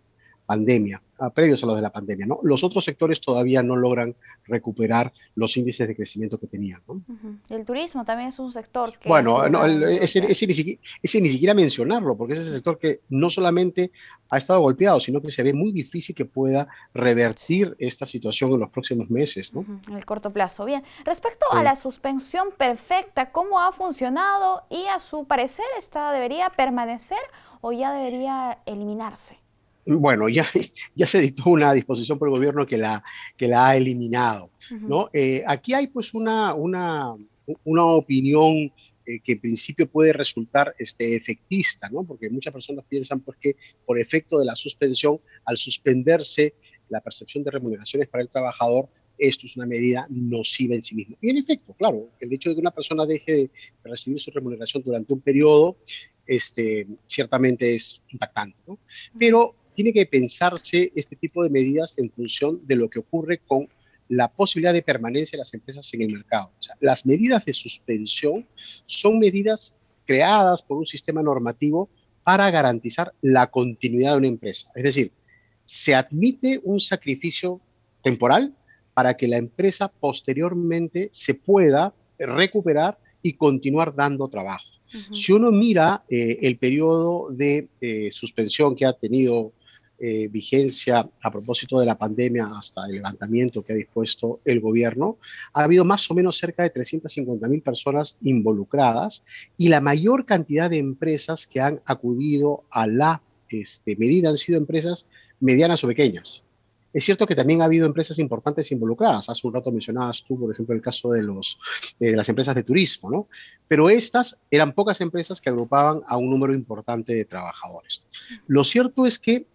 [SPEAKER 20] pandemia, previos a los de la pandemia, ¿no? Los otros sectores todavía no logran recuperar los índices de crecimiento que tenían, ¿no?
[SPEAKER 1] El turismo también es un sector que...
[SPEAKER 20] Bueno, no, ese ni siquiera mencionarlo, porque ese es el sector que no solamente ha estado golpeado, sino que se ve muy difícil que pueda revertir esta situación en los próximos meses, ¿no?
[SPEAKER 1] En el corto plazo. Bien, respecto a la suspensión perfecta, ¿cómo ha funcionado? Y a su parecer, ¿esta debería permanecer o ya debería eliminarse?
[SPEAKER 20] Bueno, ya se dictó una disposición por el gobierno que la ha eliminado, ¿no? Aquí hay pues una opinión que en principio puede resultar efectista, ¿no? Porque muchas personas piensan pues, que por efecto de la suspensión, al suspenderse la percepción de remuneraciones para el trabajador, esto es una medida nociva en sí misma. Y en efecto, claro, el hecho de que una persona deje de recibir su remuneración durante un periodo, ciertamente es impactante, ¿no? Pero tiene que pensarse este tipo de medidas en función de lo que ocurre con la posibilidad de permanencia de las empresas en el mercado. O sea, las medidas de suspensión son medidas creadas por un sistema normativo para garantizar la continuidad de una empresa. Es decir, se admite un sacrificio temporal para que la empresa posteriormente se pueda recuperar y continuar dando trabajo. Si uno mira el periodo de suspensión que ha tenido vigencia a propósito de la pandemia hasta el levantamiento que ha dispuesto el gobierno, ha habido más o menos cerca de 350.000 personas involucradas y la mayor cantidad de empresas que han acudido a la medida han sido empresas medianas o pequeñas. Es cierto que también ha habido empresas importantes involucradas. Hace un rato mencionabas tú, por ejemplo, el caso de las empresas de turismo, ¿no? Pero estas eran pocas empresas que agrupaban a un número importante de trabajadores. Lo cierto es que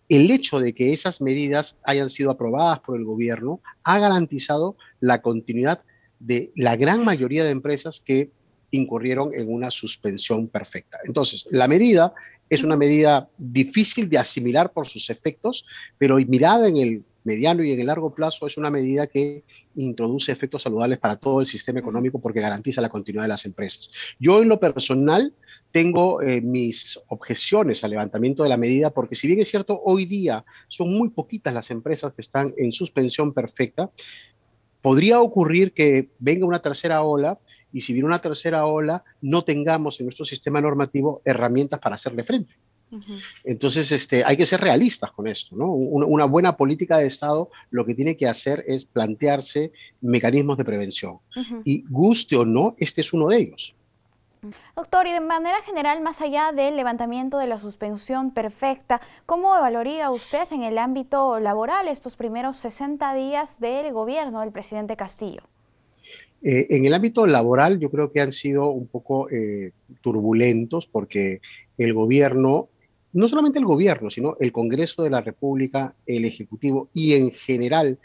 [SPEAKER 20] el hecho de que esas medidas hayan sido aprobadas por el gobierno ha garantizado la continuidad de la gran mayoría de empresas que incurrieron en una suspensión perfecta. Entonces, la medida es una medida difícil de asimilar por sus efectos, pero mirada en el mediano y en el largo plazo es una medida que introduce efectos saludables para todo el sistema económico porque garantiza la continuidad de las empresas. Yo en lo personal tengo mis objeciones al levantamiento de la medida porque si bien es cierto, hoy día son muy poquitas las empresas que están en suspensión perfecta, podría ocurrir que venga una tercera ola y si viene una tercera ola no tengamos en nuestro sistema normativo herramientas para hacerle frente. Entonces, hay que ser realistas con esto, ¿no? Una buena política de Estado lo que tiene que hacer es plantearse mecanismos de prevención. Y guste o no, este es uno de ellos.
[SPEAKER 1] Doctor, y de manera general, más allá del levantamiento de la suspensión perfecta, ¿cómo evaluaría usted en el ámbito laboral estos primeros 60 días del gobierno del presidente Castillo?
[SPEAKER 20] En el ámbito laboral yo creo que han sido un poco turbulentos porque el gobierno no solamente el gobierno, sino el Congreso de la República, el Ejecutivo y en general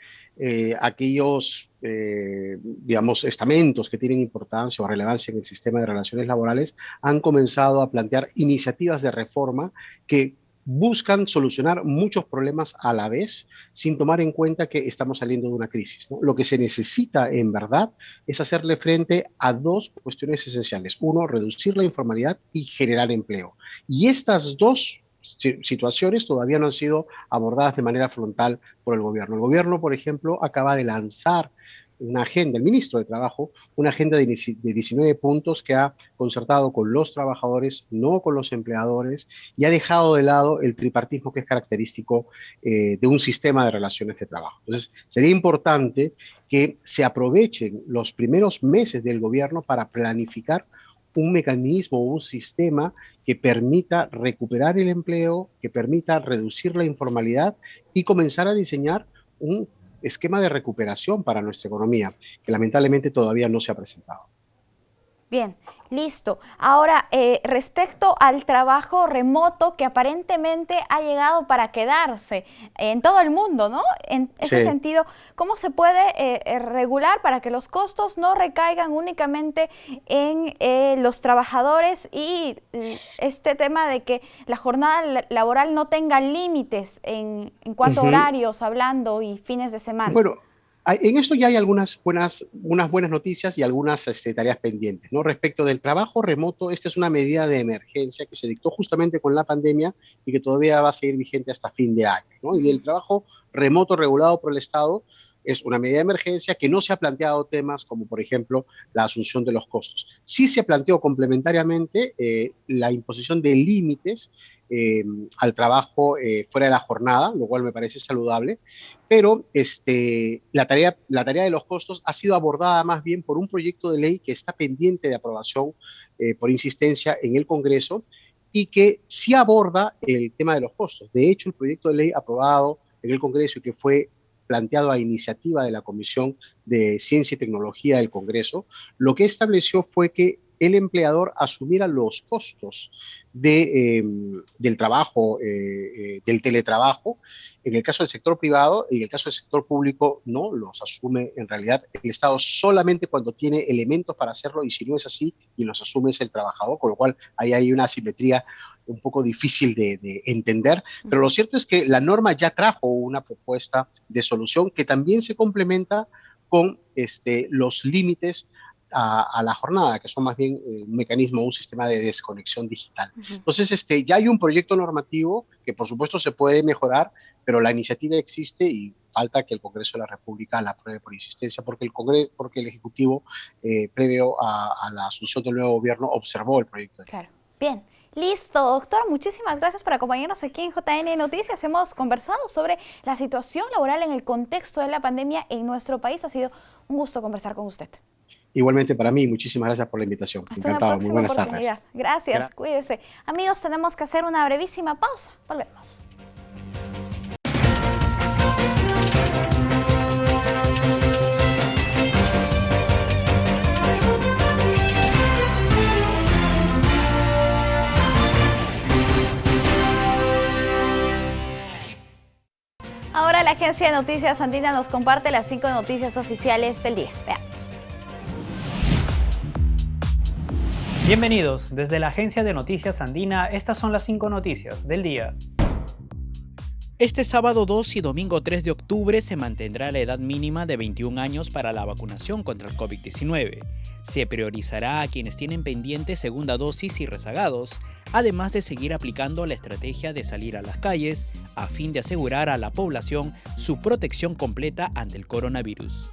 [SPEAKER 20] aquellos, digamos, estamentos que tienen importancia o relevancia en el sistema de relaciones laborales han comenzado a plantear iniciativas de reforma que buscan solucionar muchos problemas a la vez, sin tomar en cuenta que estamos saliendo de una crisis, ¿no? Lo que se necesita, en verdad, es hacerle frente a dos cuestiones esenciales. Uno, reducir la informalidad y generar empleo. Y estas dos situaciones todavía no han sido abordadas de manera frontal por el gobierno. El gobierno, por ejemplo, acaba de lanzar una agenda, el ministro de Trabajo, una agenda de 19 puntos que ha concertado con los trabajadores, no con los empleadores, y ha dejado de lado el tripartismo que es característico de un sistema de relaciones de trabajo. Entonces, sería importante que se aprovechen los primeros meses del gobierno para planificar un mecanismo o un sistema que permita recuperar el empleo, que permita reducir la informalidad y comenzar a diseñar un esquema de recuperación para nuestra economía, que lamentablemente todavía no se ha presentado.
[SPEAKER 1] Bien, listo. Ahora, respecto al trabajo remoto que aparentemente ha llegado para quedarse en todo el mundo, ¿no? En ese sentido, ¿cómo se puede regular para que los costos no recaigan únicamente en los trabajadores y este tema de que la jornada laboral no tenga límites en cuanto a horarios, hablando, y fines de semana?
[SPEAKER 20] Bueno, en esto ya hay unas buenas noticias y algunas tareas pendientes, ¿no? Respecto del trabajo remoto, esta es una medida de emergencia que se dictó justamente con la pandemia y que todavía va a seguir vigente hasta fin de año, ¿no? Y el trabajo remoto regulado por el Estado es una medida de emergencia que no se ha planteado temas como, por ejemplo, la asunción de los costos. Sí se planteó complementariamente la imposición de límites al trabajo fuera de la jornada, lo cual me parece saludable, pero la tarea de los costos ha sido abordada más bien por un proyecto de ley que está pendiente de aprobación por insistencia en el Congreso y que sí aborda el tema de los costos. De hecho, el proyecto de ley aprobado en el Congreso y que fue planteado a iniciativa de la Comisión de Ciencia y Tecnología del Congreso, lo que estableció fue que el empleador asumiera los costos del trabajo, del teletrabajo. En el caso del sector privado y en el caso del sector público no los asume en realidad el Estado solamente cuando tiene elementos para hacerlo, y si no es así y los asume es el trabajador, con lo cual ahí hay una asimetría un poco difícil de entender, pero lo cierto es que la norma ya trajo una propuesta de solución que también se complementa con los límites a la jornada, que son más bien un mecanismo, un sistema de desconexión digital. Entonces, ya hay un proyecto normativo que por supuesto se puede mejorar, pero la iniciativa existe y falta que el Congreso de la República la apruebe por insistencia, porque el Ejecutivo, previo a la asunción del nuevo gobierno, observó el proyecto.
[SPEAKER 1] Claro. Bien. Listo, doctor, muchísimas gracias por acompañarnos aquí en JN Noticias. Hemos conversado sobre la situación laboral en el contexto de la pandemia en nuestro país. Ha sido un gusto conversar con usted.
[SPEAKER 20] Igualmente para mí, muchísimas gracias por la invitación.
[SPEAKER 1] Hasta
[SPEAKER 20] encantado, muy buenas tardes.
[SPEAKER 1] Gracias, cuídese. Amigos, tenemos que hacer una brevísima pausa. Volvemos. Ahora la agencia de noticias Andina nos comparte las 5 noticias oficiales del día. Veamos.
[SPEAKER 21] Bienvenidos, desde la agencia de noticias Andina, estas son las 5 noticias del día.
[SPEAKER 22] Este sábado 2 y domingo 3 de octubre se mantendrá la edad mínima de 21 años para la vacunación contra el COVID-19. Se priorizará a quienes tienen pendiente segunda dosis y rezagados, además de seguir aplicando la estrategia de salir a las calles a fin de asegurar a la población su protección completa ante el coronavirus.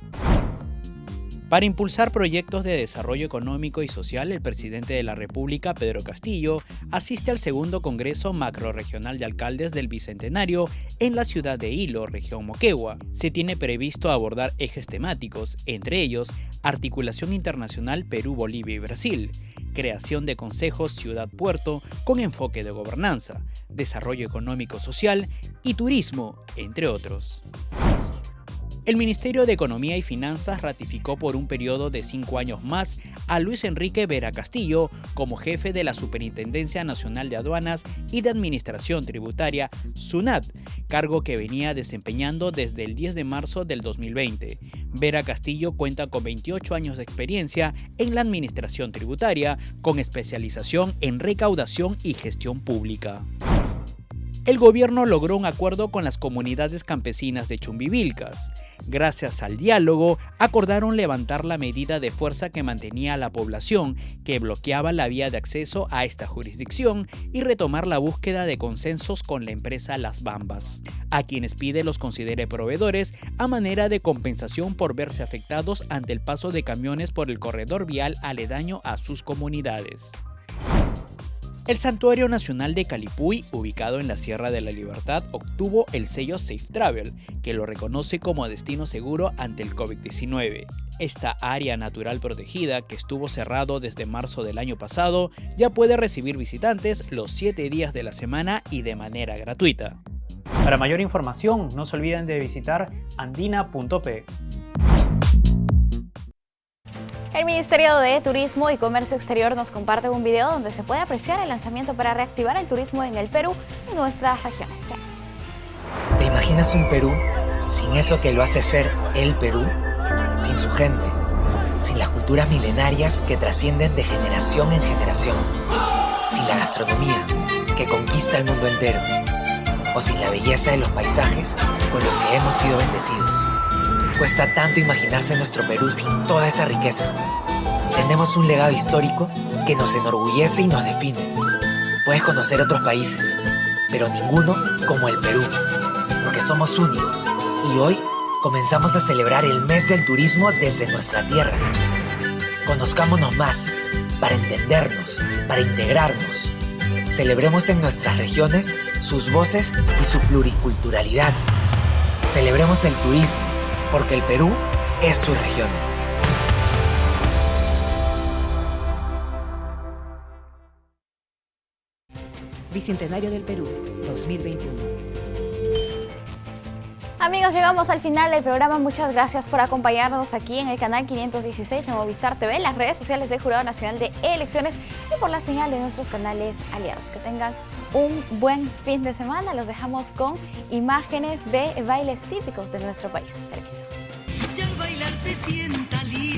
[SPEAKER 22] Para impulsar proyectos de desarrollo económico y social, el presidente de la República, Pedro Castillo, asiste al segundo Congreso Macrorregional de Alcaldes del Bicentenario en la ciudad de Hilo, región Moquegua. Se tiene previsto abordar ejes temáticos, entre ellos articulación internacional Perú, Bolivia y Brasil, creación de consejos ciudad-puerto con enfoque de gobernanza, desarrollo económico-social y turismo, entre otros. El Ministerio de Economía y Finanzas ratificó por un periodo de 5 años más a Luis Enrique Vera Castillo como jefe de la Superintendencia Nacional de Aduanas y de Administración Tributaria, SUNAT, cargo que venía desempeñando desde el 10 de marzo del 2020. Vera Castillo cuenta con 28 años de experiencia en la administración tributaria, con especialización en recaudación y gestión pública. El gobierno logró un acuerdo con las comunidades campesinas de Chumbivilcas. Gracias al diálogo, acordaron levantar la medida de fuerza que mantenía a la población, que bloqueaba la vía de acceso a esta jurisdicción, y retomar la búsqueda de consensos con la empresa Las Bambas, a quienes pide los considere proveedores a manera de compensación por verse afectados ante el paso de camiones por el corredor vial aledaño a sus comunidades. El Santuario Nacional de Calipuy, ubicado en la Sierra de la Libertad, obtuvo el sello Safe Travel, que lo reconoce como destino seguro ante el COVID-19. Esta área natural protegida, que estuvo cerrado desde marzo del año pasado, ya puede recibir visitantes los 7 días de la semana y de manera gratuita.
[SPEAKER 21] Para mayor información, no se olviden de visitar andina.pe.
[SPEAKER 1] El Ministerio de Turismo y Comercio Exterior nos comparte un video donde se puede apreciar el lanzamiento para reactivar el turismo en el Perú y nuestras regiones.
[SPEAKER 2] ¿Te imaginas un Perú sin eso que lo hace ser el Perú? Sin su gente, sin las culturas milenarias que trascienden de generación en generación, sin la gastronomía que conquista el mundo entero, o sin la belleza de los paisajes con los que hemos sido bendecidos. Cuesta tanto imaginarse nuestro Perú sin toda esa riqueza. Tenemos un legado histórico que nos enorgullece y nos define. Puedes conocer otros países, pero ninguno como el Perú, porque somos únicos. Y hoy comenzamos a celebrar el mes del turismo desde nuestra tierra. Conozcámonos más, para entendernos, para integrarnos. Celebremos en nuestras regiones sus voces y su pluriculturalidad. Celebremos el turismo, porque el Perú es sus regiones.
[SPEAKER 4] Bicentenario del Perú, 2021.
[SPEAKER 1] Amigos, llegamos al final del programa. Muchas gracias por acompañarnos aquí en el canal 516 de Movistar TV, en las redes sociales del Jurado Nacional de Elecciones y por la señal de nuestros canales aliados. Que tengan un buen fin de semana. Los dejamos con imágenes de bailes típicos de nuestro país.
[SPEAKER 23] Ya al bailar se sienta libre.